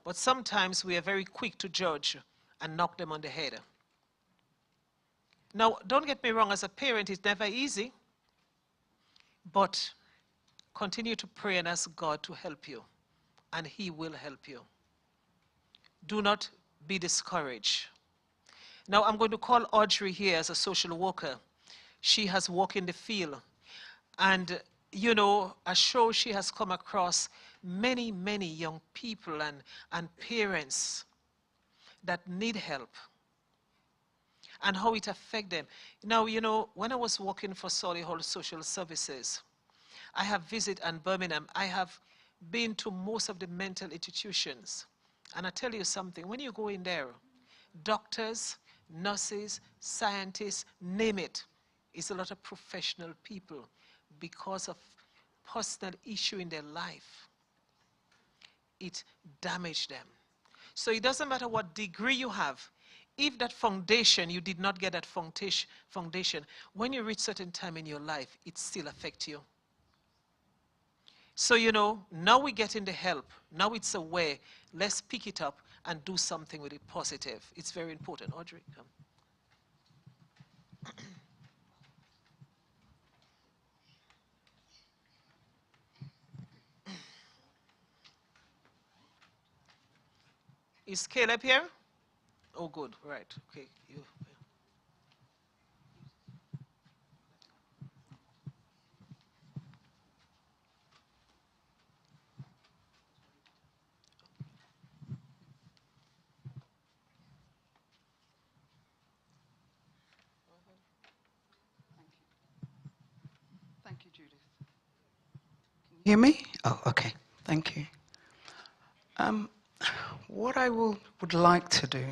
But sometimes we are very quick to judge and knock them on the head. Now, don't get me wrong, as a parent, it's never easy, but continue to pray and ask God to help you, and He will help you. Do not be discouraged. Now, I'm going to call Audrey here as a social worker. She has walked in the field, and you know, I'm sure she has come across many, many young people and parents that need help, and how it affects them. Now, you know, when I was working for Solihull Social Services, I have visited in Birmingham. I have been to most of the mental institutions. And I tell you something, when you go in there, doctors, nurses, scientists, name it, it's a lot of professional people because of personal issue in their life. It damaged them. So it doesn't matter what degree you have. If that foundation, you did not get that foundation, when you reach certain time in your life, it still affects you. So, you know, now we're getting the help. Now it's aware. Let's pick it up and do something with it positive. It's very important. Audrey, come. Is Caleb here? Oh, good. Right. Okay. You. Thank you, Judith. Can you hear me? Oh, okay. Thank you. What I would like to do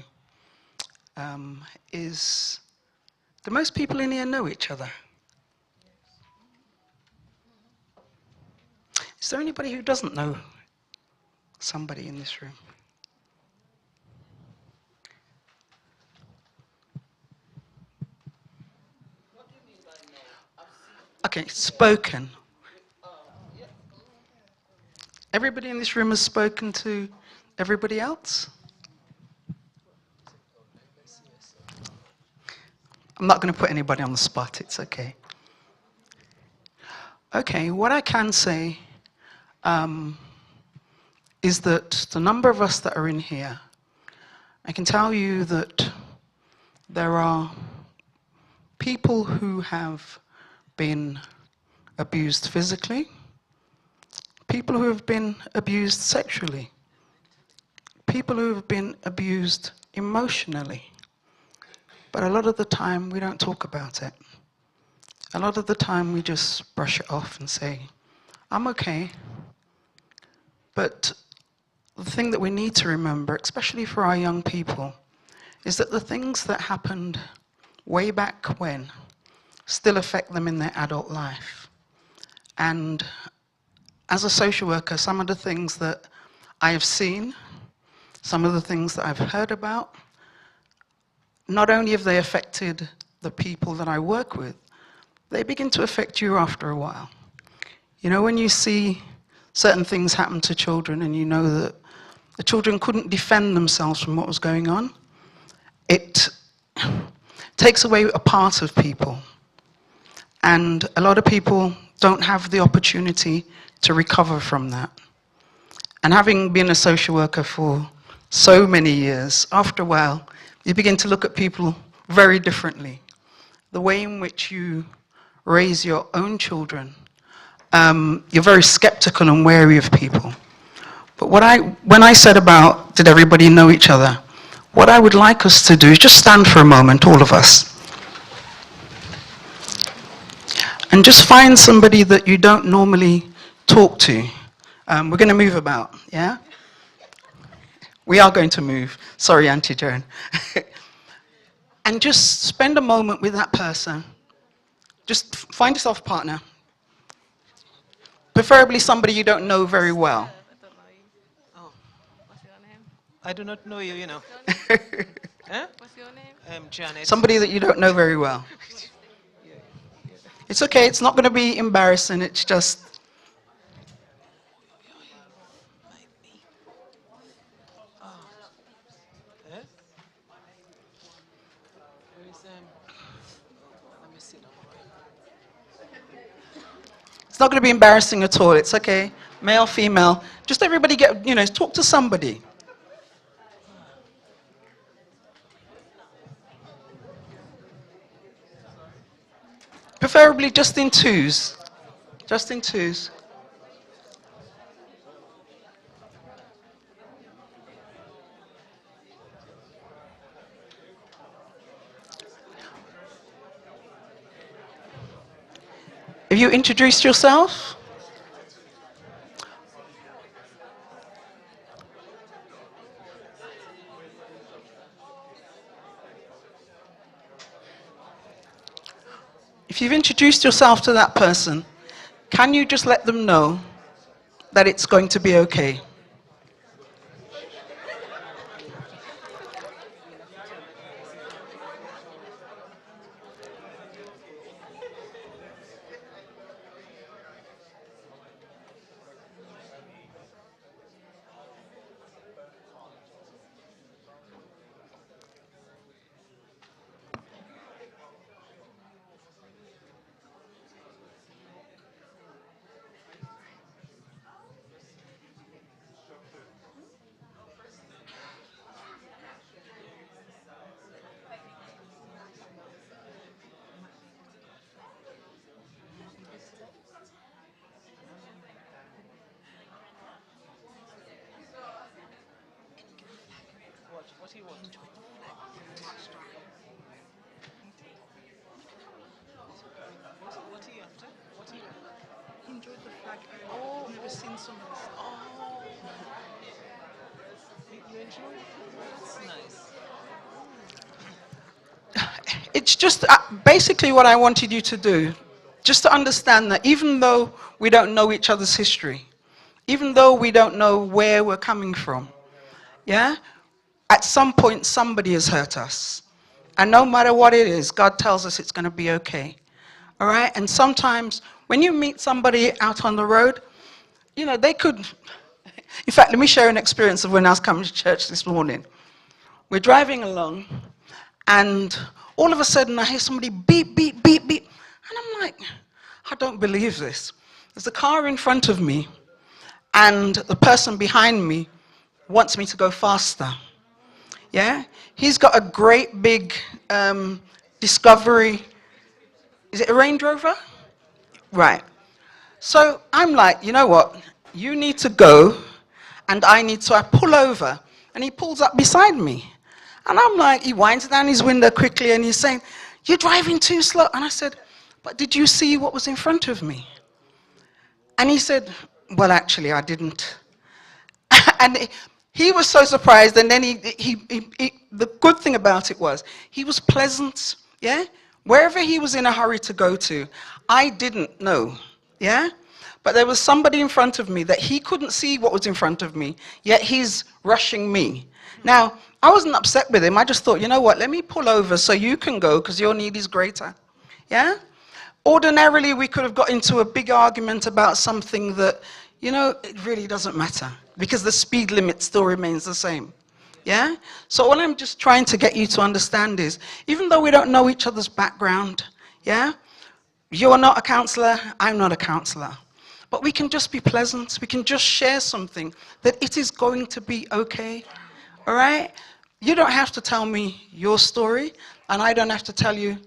is, do most people in here know each other? Is there anybody who doesn't know somebody in this room? What do you mean by no? I've seen. Okay, spoken. Everybody in this room has spoken to everybody else? I'm not going to put anybody on the spot, it's okay. Okay, what I can say is that the number of us that are in here, I can tell you that there are people who have been abused physically, people who have been abused sexually, people who have been abused emotionally. But a lot of the time we don't talk about it. A lot of the time we just brush it off and say, I'm okay. But the thing that we need to remember, especially for our young people, is that the things that happened way back when still affect them in their adult life. And as a social worker, some of the things that I have seen, some of the things that I've heard about, not only have they affected the people that I work with, they begin to affect you after a while. You know, when you see certain things happen to children and you know that the children couldn't defend themselves from what was going on, it takes away a part of people. And a lot of people don't have the opportunity to recover from that. And having been a social worker for so many years, after a while, you begin to look at people very differently. The way in which you raise your own children, you're very skeptical and wary of people. But when I said about did everybody know each other, what I would like us to do is just stand for a moment, all of us. And just find somebody that you don't normally talk to. We're going to move about, yeah? We are going to move. Sorry, Auntie Joan. And just spend a moment with that person. Just find yourself a partner. Preferably somebody you don't know very well. Oh. I do not know you, you know. Huh? What's your name? Janet. Somebody that you don't know very well. It's okay, it's not going to be embarrassing, it's just... It's not going to be embarrassing at all, it's okay. Male, female, just everybody get, you know, talk to somebody. Preferably just in twos. Just in twos. Have you introduced yourself? If you've introduced yourself to that person, can you just let them know that it's going to be okay? What do you want? What are you after? What are you after? Enjoyed the flag. Oh, I've never seen some of this. Oh. You enjoy it? That's nice. It's just basically what I wanted you to do, just to understand that even though we don't know each other's history, even though we don't know where we're coming from, yeah, at some point somebody has hurt us. And no matter what it is, God tells us it's going to be okay. All right? And sometimes when you meet somebody out on the road, you know, they could... In fact, let me share an experience of when I was coming to church this morning. We're driving along, and all of a sudden I hear somebody beep, beep, beep, beep. And I'm like, I don't believe this. There's a car in front of me, and the person behind me wants me to go faster. Yeah? He's got a great big Discovery. Is it a Range Rover? Right. So I'm like, you know what? You need to go, and I need to. I pull over, and he pulls up beside me. And I'm like, he winds down his window quickly, and he's saying, "You're driving too slow." And I said, "But did you see what was in front of me?" And he said, "Well, actually, I didn't." And he was so surprised. And then the good thing about it was he was pleasant. Yeah, wherever he was in a hurry to go to, I didn't know. Yeah, but there was somebody in front of me that he couldn't see what was in front of me, yet he's rushing me. Now, I wasn't upset with him. I just thought, you know what, let me pull over so you can go because your need is greater. Yeah? Ordinarily, we could have got into a big argument about something that, you know, it really doesn't matter because the speed limit still remains the same. Yeah? So what I'm just trying to get you to understand is, even though we don't know each other's background, yeah? You're not a counselor, I'm not a counselor. But we can just be pleasant. We can just share something that it is going to be okay. All right? You don't have to tell me your story, and I don't have to tell you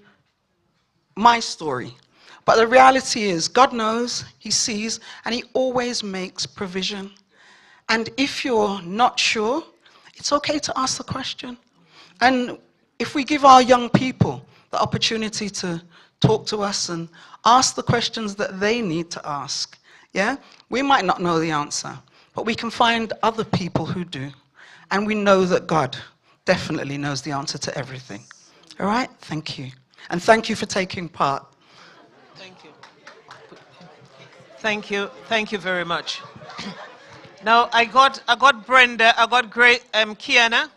my story. But the reality is, God knows, He sees, and He always makes provision. And if you're not sure, it's okay to ask the question. And if we give our young people the opportunity to talk to us and ask the questions that they need to ask, yeah, we might not know the answer, but we can find other people who do. And we know that God definitely knows the answer to everything. All right? Thank you. And thank you for taking part. Thank you. Thank you. Thank you very much. Now, I got Brenda, I got Kiana,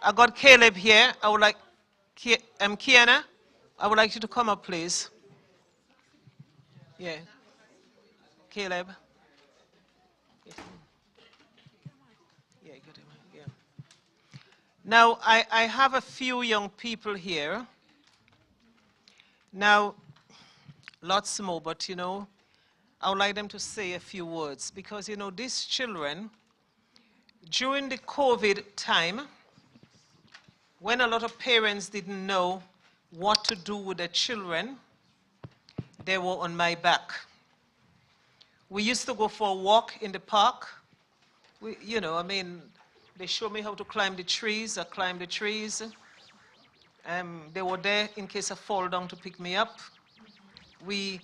I got Caleb here. I would like, Kiana, I would like you to come up, please. Yeah. Caleb. Yeah, got him. Yeah. Now, I have a few young people here. Now, lots more, but you know, I would like them to say a few words because, you know, these children, during the COVID time, when a lot of parents didn't know what to do with their children, they were on my back. We used to go for a walk in the park. You know, I mean, they showed me how to climb the trees. I climbed the trees. They were there in case I fall down to pick me up. We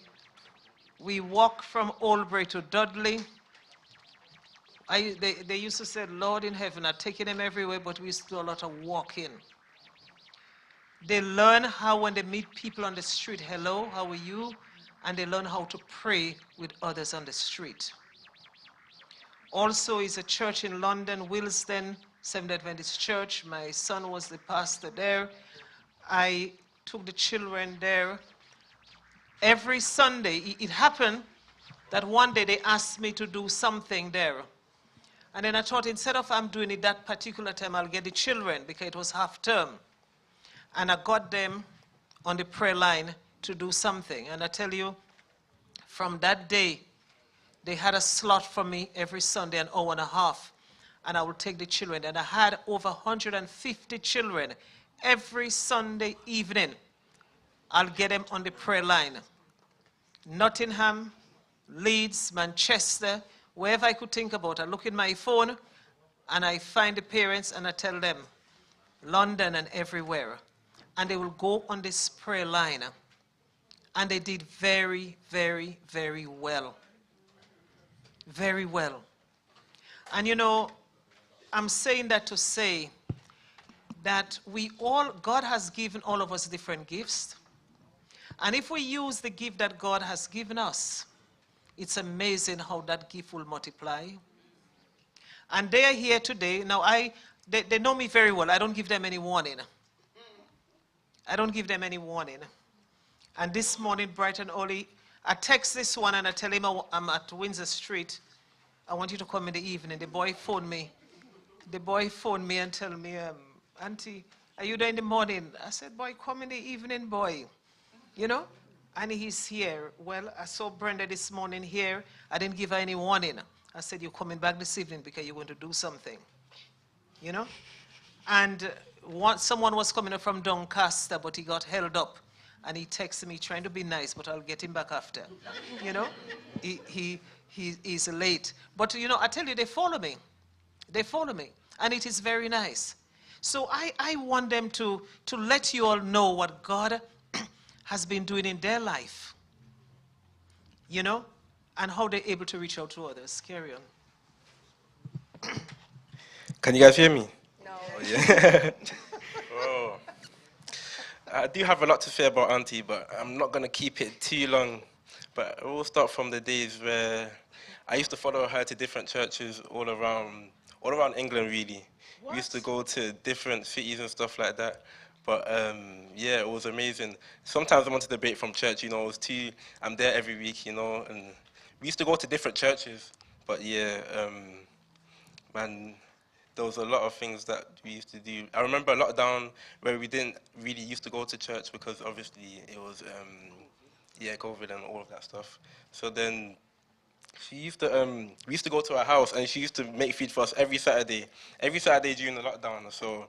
walked from Albury to Dudley. They used to say, Lord in heaven, I've taken them everywhere, but we used to do a lot of walking. They learn how when they meet people on the street, hello, how are you? And they learn how to pray with others on the street. Also, is a church in London, Willesden, Seventh-day Adventist Church. My son was the pastor there. I took the children there. Every Sunday, it happened that one day they asked me to do something there. And then I thought, instead of I'm doing it that particular time, I'll get the children because it was half term. And I got them on the prayer line to do something. And I tell you, from that day, they had a slot for me every Sunday, an hour and a half. And I would take the children. And I had over 150 children every Sunday evening. I'll get them on the prayer line. Nottingham, Leeds, Manchester, wherever I could think about. I look in my phone and I find the parents and I tell them, London and everywhere. And they will go on this prayer line. And they did very, very, very well. Very well. And you know, I'm saying that to say that God has given all of us different gifts. And if we use the gift that God has given us, it's amazing how that gift will multiply. And they are here today. Now, they know me very well. I don't give them any warning. I don't give them any warning. And this morning, bright and early, I text this one and I tell him I'm at Windsor Street. I want you to come in the evening. The boy phoned me. The boy phoned me and told me, Auntie, are you there in the morning? I said, boy, come in the evening, boy. You know? And he's here. Well, I saw Brenda this morning here. I didn't give her any warning. I said, you're coming back this evening because you're going to do something. You know? And someone was coming up from Doncaster, but he got held up. And he texted me trying to be nice, but I'll get him back after. You know, he's late. But, you know, I tell you, they follow me. They follow me. And it is very nice. So I want them to let you all know what God has been doing in their life. You know, and how they're able to reach out to others. Carry on. Can you guys hear me? No. Oh, yeah. Oh. I do have a lot to say about Auntie, but I'm not going to keep it too long. But it will start from the days where I used to follow her to different churches all around England, really. We used to go to different cities and stuff like that. But yeah, it was amazing. Sometimes I wanted to break from church, you know, I'm there every week, you know, and we used to go to different churches. But yeah, man, there was a lot of things that we used to do. I remember lockdown where we didn't really used to go to church because obviously it was, yeah, COVID and all of that stuff. So then we used to go to her house and she used to make food for us every Saturday during the lockdown. So,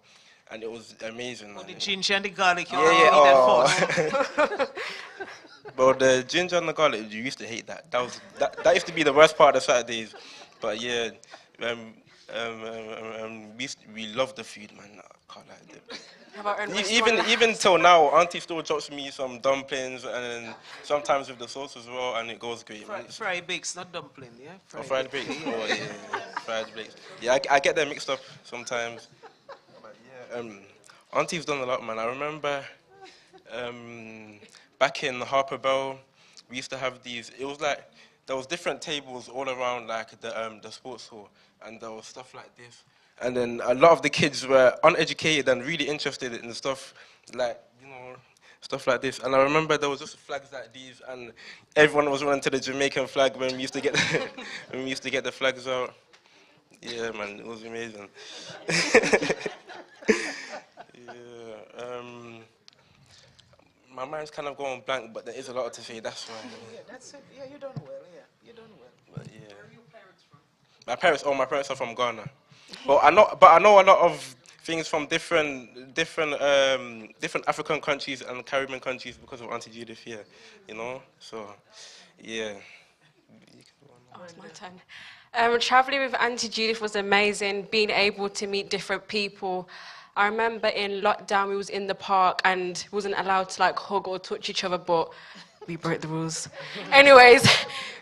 and it was amazing. Oh, the ginger and the garlic, you yeah. Oh. But the ginger and the garlic, you used to hate that. That used to be the worst part of Saturdays. But yeah, we love the food, man. I can't lie. Even till now, Auntie still drops me some dumplings and sometimes with the sauce as well, and it goes great. Fried bakes, not dumpling, yeah? Fried bakes. Oh yeah, fried bakes. Yeah, I get them mixed up sometimes. But yeah, Auntie's done a lot, man. I remember back in Harper Bell, we used to have these. It was like there was different tables all around, like the sports hall, and there was stuff like this. And then a lot of the kids were uneducated and really interested in stuff like, you know, stuff like this. And I remember there was just flags like these, and everyone was running to the Jamaican flag when we used to get the flags out. Yeah, man, it was amazing. Yeah, my mind's kind of going blank, but there is a lot to say. That's why. Yeah, that's it. Yeah, you done well. Yeah, you done well. But yeah. Where are your parents from? My parents are from Ghana. But I know a lot of things from different African countries and Caribbean countries because of Auntie Judith here, you know. So, yeah. Oh, it's my turn. Traveling with Auntie Judith was amazing. Being able to meet different people. I remember in lockdown we was in the park and wasn't allowed to like hug or touch each other, but we broke the rules. Anyways,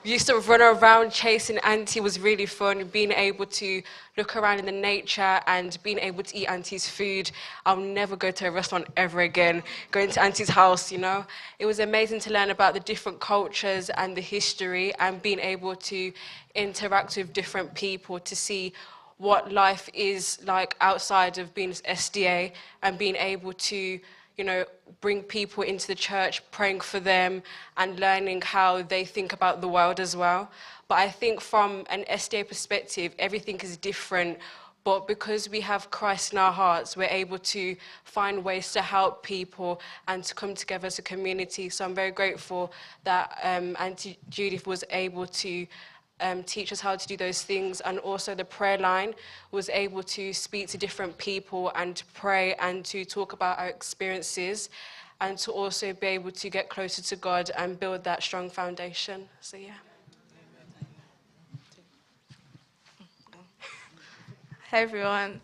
we used to run around chasing Auntie. Was really fun. Being able to look around in the nature and being able to eat Auntie's food. I'll never go to a restaurant ever again. Going to Auntie's house, you know. It was amazing to learn about the different cultures and the history and being able to interact with different people to see what life is like outside of being SDA and being able to, you know, bring people into the church, praying for them and learning how they think about the world as well. But I think from an SDA perspective, everything is different. But because we have Christ in our hearts, we're able to find ways to help people and to come together as a community. So I'm very grateful that Auntie Judith was able to teach us how to do those things, and also the prayer line was able to speak to different people and to pray and to talk about our experiences and to also be able to get closer to God and build that strong foundation. So yeah. Hey everyone,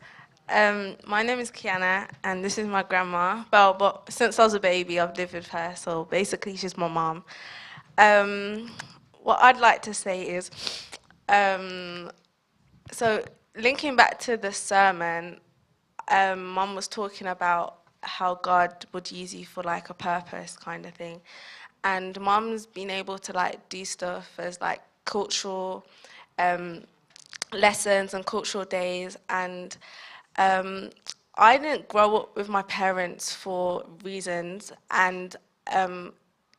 my name is Kiana and this is my grandma. Well, but since I was a baby I've lived with her, so basically she's my mom. What I'd like to say is, so linking back to the sermon, Mum was talking about how God would use you for like a purpose kind of thing. And Mum's been able to like do stuff as like cultural lessons and cultural days. And I didn't grow up with my parents for reasons, and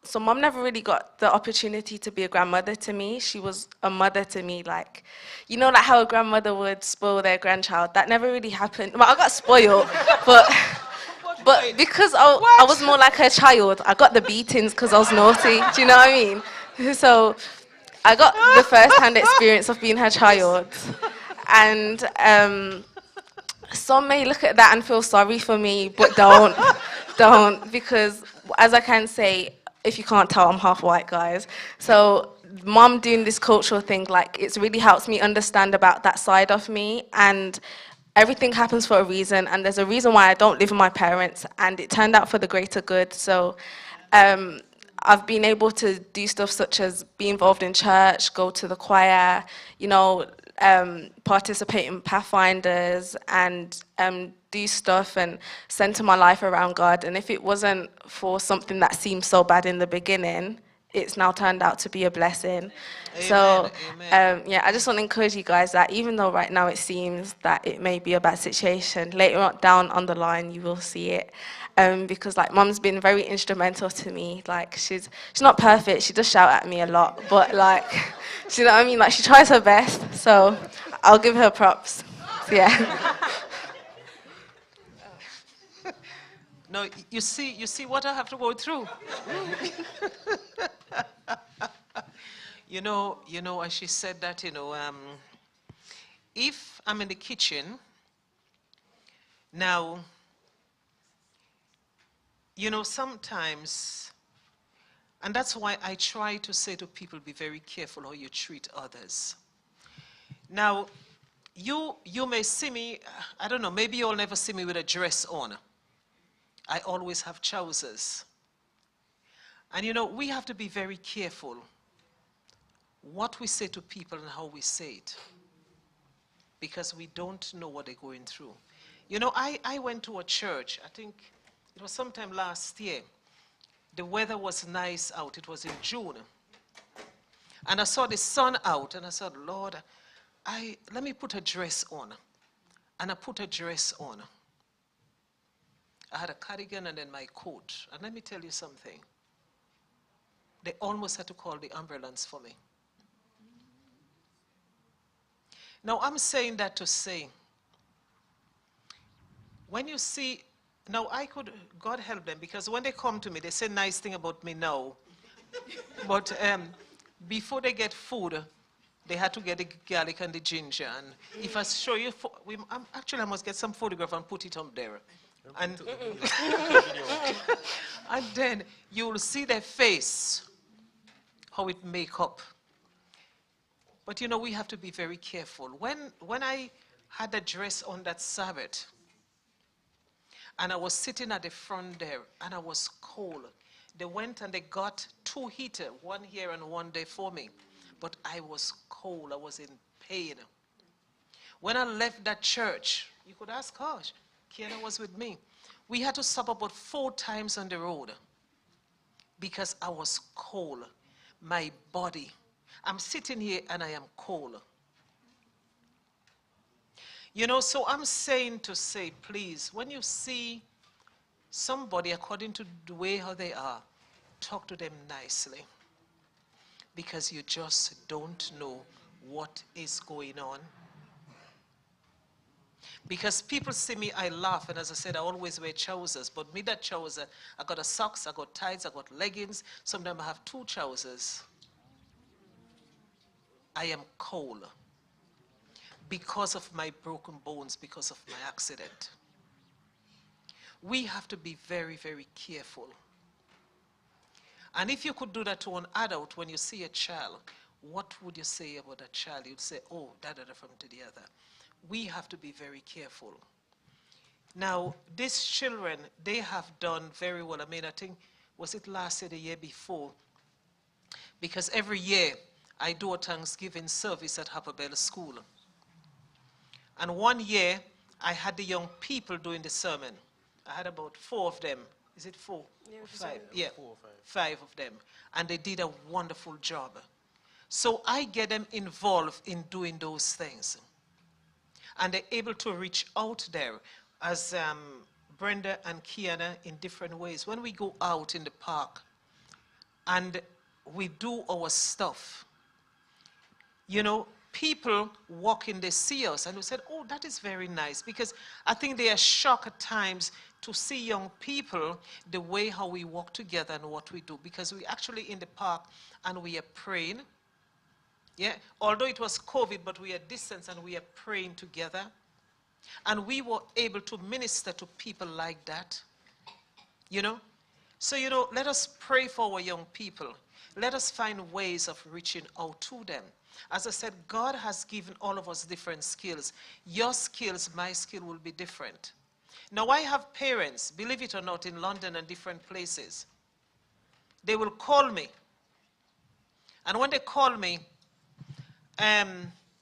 so Mum never really got the opportunity to be a grandmother to me. She was a mother to me, like, you know, like how a grandmother would spoil their grandchild. That never really happened. Well, I got spoiled, but because I was more like her child, I got the beatings because I was naughty. Do you know what I mean? So I got the first-hand experience of being her child. And so some may look at that and feel sorry for me, but don't, don't, because as I can say, if you can't tell, I'm half white, guys. So mom doing this cultural thing, like, it's really helps me understand about that side of me, and everything happens for a reason, and there's a reason why I don't live with my parents, and it turned out for the greater good. So I've been able to do stuff such as be involved in church, go to the choir, you know, participate in Pathfinders, and do stuff and center my life around God. And if it wasn't for something that seemed so bad in the beginning, it's now turned out to be a blessing. Amen, So, amen. yeah, I just want to encourage you guys that even though right now it seems that it may be a bad situation, later on down on the line you will see it. Because like mom's been very instrumental to me. Like she's not perfect, she does shout at me a lot, but like, you know what I mean? Like she tries her best, so I'll give her props. So, yeah. No, you see what I have to go through. you know, as she said that, if I'm in the kitchen, now, sometimes, and that's why I try to say to people, be very careful how you treat others. Now, you may see me, I don't know, maybe you'll never see me with a dress on. I always have trousers. And we have to be very careful what we say to people and how we say it, because we don't know what they're going through. I went to a church, I think it was sometime last year. The weather was nice out, it was in June. And I saw the sun out, and I said, Lord, let me put a dress on. And I put a dress on. I had a cardigan and then my coat. And let me tell you something. They almost had to call the ambulance for me. Now, I'm saying that to say, when you see, now God help them, because when they come to me, they say nice thing about me now. But before they get food, they had to get the garlic and the ginger. And if I show you, actually I must get some photograph and put it up there. And, and then you will see their face, how it make up. But we have to be very careful. When I had a dress on that Sabbath, and I was sitting at the front there, and I was cold, they went and they got 2 heaters, one here and one there for me. But I was cold, I was in pain. When I left that church, you could ask, gosh, Kiana was with me. We had to stop about 4 times on the road because I was cold. My body. I'm sitting here and I am cold. So I'm saying to say, please, when you see somebody according to the way how they are, talk to them nicely. Because you just don't know what is going on. Because people see me, I laugh, and as I said, I always wear trousers. But me, that trouser, I got a socks, I got tights, I got leggings. Sometimes I have 2 trousers. I am cold because of my broken bones, because of my accident. We have to be very, very careful. And if you could do that to an adult, when you see a child, what would you say about that child? You'd say, oh, da-da-da from to the other. We have to be very careful. Now, these children, they have done very well. I mean, I think, was it last year, the year before? Because every year, I do a Thanksgiving service at Harperbell School. And one year, I had the young people doing the sermon. I had about 4 of them. Is it 4? Yeah, or 5? Yeah, 4 or 5. 5 of them. And they did a wonderful job. So I get them involved in doing those things. And they're able to reach out there as Brenda and Kiana in different ways. When we go out in the park and we do our stuff, people walking, they see us and we said, oh, that is very nice. Because I think they are shocked at times to see young people, the way how we walk together and what we do. Because we actually in the park and we are praying. Yeah, although it was COVID, but we are distant and we are praying together. And we were able to minister to people like that, you know. So, you know, let us pray for our young people. Let us find ways of reaching out to them. As I said, God has given all of us different skills. Your skills, my skill will be different. Now, I have parents, believe it or not, in London and different places. They will call me. And when they call me,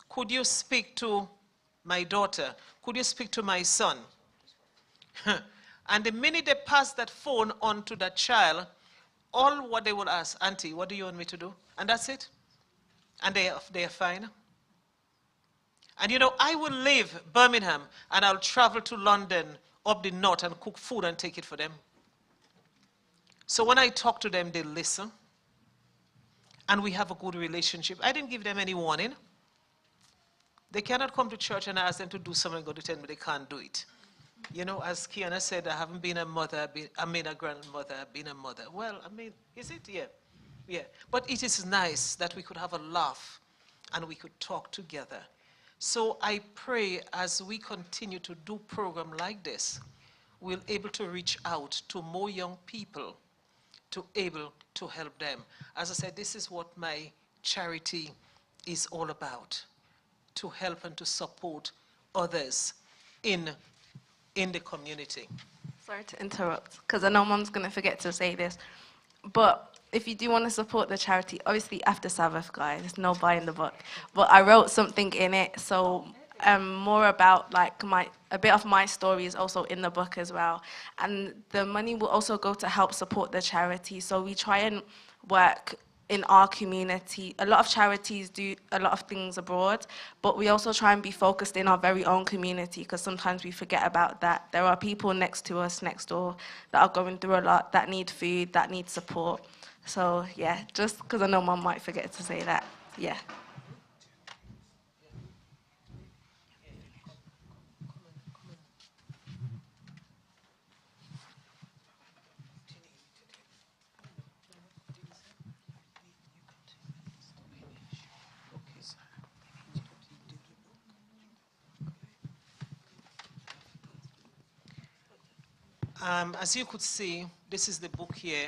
could you speak to my daughter? Could you speak to my son? And the minute they pass that phone on to that child, all what they will ask, Auntie, what do you want me to do? And that's it. And they are fine. And you know, I will leave Birmingham and I'll travel to London up the north and cook food and take it for them. So when I talk to them, they listen. And we have a good relationship. I didn't give them any warning. They cannot come to church and ask them to do something, go to tell me they can't do it. You know, as Kiana said, I haven't been a mother, I mean a grandmother, I've been a mother. Well, I mean, is it? Yeah. Yeah. But it is nice that we could have a laugh and we could talk together. So I pray as we continue to do program like this, we'll able to reach out to more young people to able to help them. As I said, this is what my charity is all about, to help and to support others in the community. Sorry to interrupt, because I know Mum's going to forget to say this, but if you do want to support the charity, obviously after Sabbath, guys, there's no buying the book, but I wrote something in it, so more about like a bit of my story is also in the book as well, and the money will also go to help support the charity. So we try and work in our community. A lot of charities do a lot of things abroad, but we also try and be focused in our very own community, because sometimes we forget about that. There are people next to us, next door, that are going through a lot, that need food, that need support. So yeah, just because I know Mum might forget to say that, yeah. As you could see, this is the book here,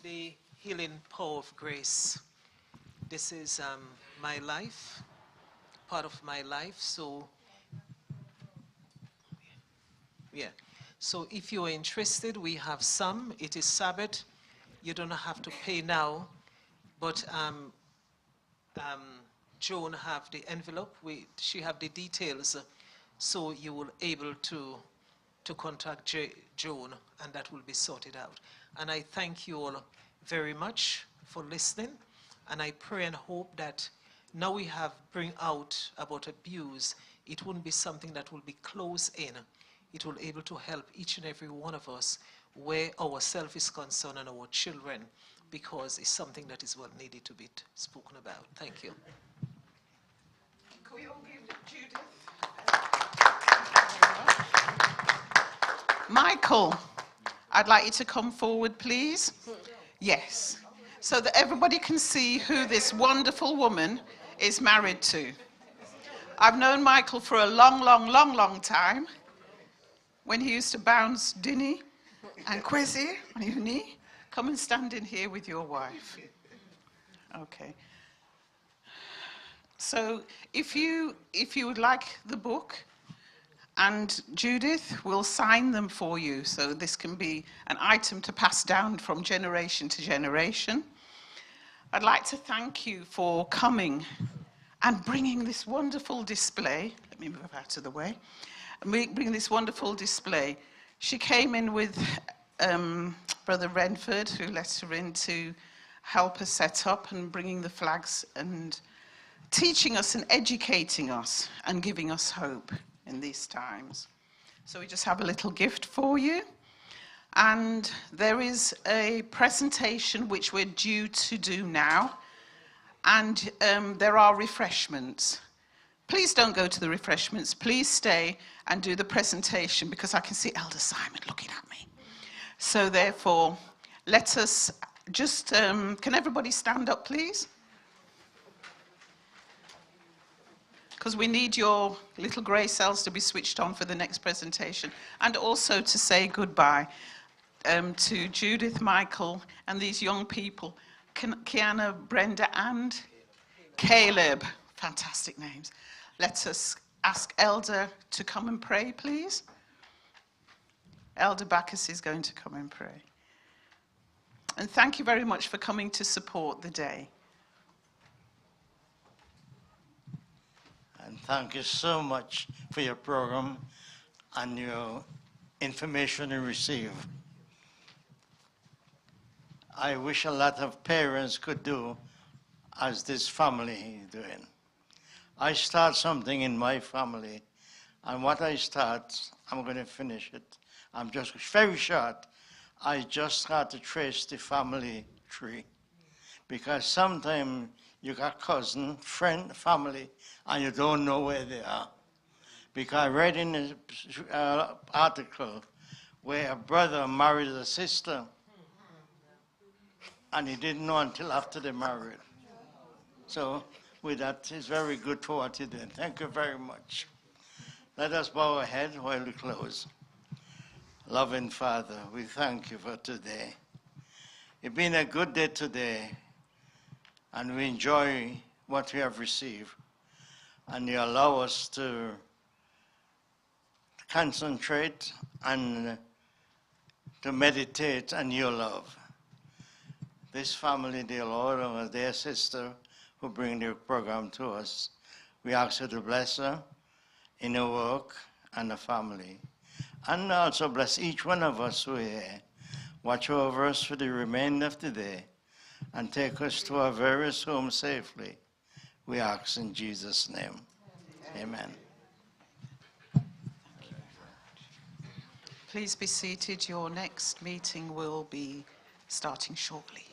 The Healing Power of Grace. This is my life, part of my life. So, yeah. So if you're interested, we have some. It is Sabbath. You don't have to pay now, but Joan have the envelope. She have the details, so you will able to contact Joan, and that will be sorted out. And I thank you all very much for listening, and I pray and hope that now we have bring out about abuse, it wouldn't be something that will be closed in. It will able to help each and every one of us where ourself is concerned and our children, because it's something that is well needed to be spoken about. Thank you. Can we all give Judith? Michael, I'd like you to come forward, please. Yes. So that everybody can see who this wonderful woman is married to. I've known Michael for a long time. When he used to bounce Dinny and Kwesi on your knee, come and stand in here with your wife. Okay. So if you would like the book, and Judith will sign them for you, so this can be an item to pass down from generation to generation. I'd like to thank you for coming and bringing this wonderful display. Let me move out of the way. Bring this wonderful display. She came in with Brother Renford, who let her in to help us set up and bringing the flags and teaching us and educating us and giving us hope in these times. So we just have a little gift for you. And there is a presentation which we're due to do now. And there are refreshments. Please don't go to the refreshments. Please stay and do the presentation, because I can see Elder Simon looking at me. So therefore, let us just, can everybody stand up, please? because we need your little grey cells to be switched on for the next presentation, and also to say goodbye to Judith, Michael, and these young people, Kiana, Brenda, and Caleb. Fantastic names. Let us ask Elder to come and pray, please. Elder Bacchus is going to come and pray. And thank you very much for coming to support the day. And thank you so much for your program and your information you receive. I wish a lot of parents could do as this family is doing. I start something in my family, and what I start, I'm going to finish it. I'm just very short. I just start to trace the family tree, because sometimes you got cousin, friend, family, and you don't know where they are. Because I read in an article where a brother married a sister, and he didn't know until after they married. So with that, it's very good for what you did. Thank you very much. Let us bow our head while we close. Loving Father, we thank you for today. It's been a good day today, and we enjoy what we have received. And you allow us to concentrate and to meditate on your love. This family, dear Lord, and our dear sister who bring the program to us, we ask you to bless her in her work and the family. And also bless each one of us who are here. Watch over us for the remainder of the day and take us to our various homes safely. We ask in Jesus' name. Amen. Please be seated. Your next meeting will be starting shortly.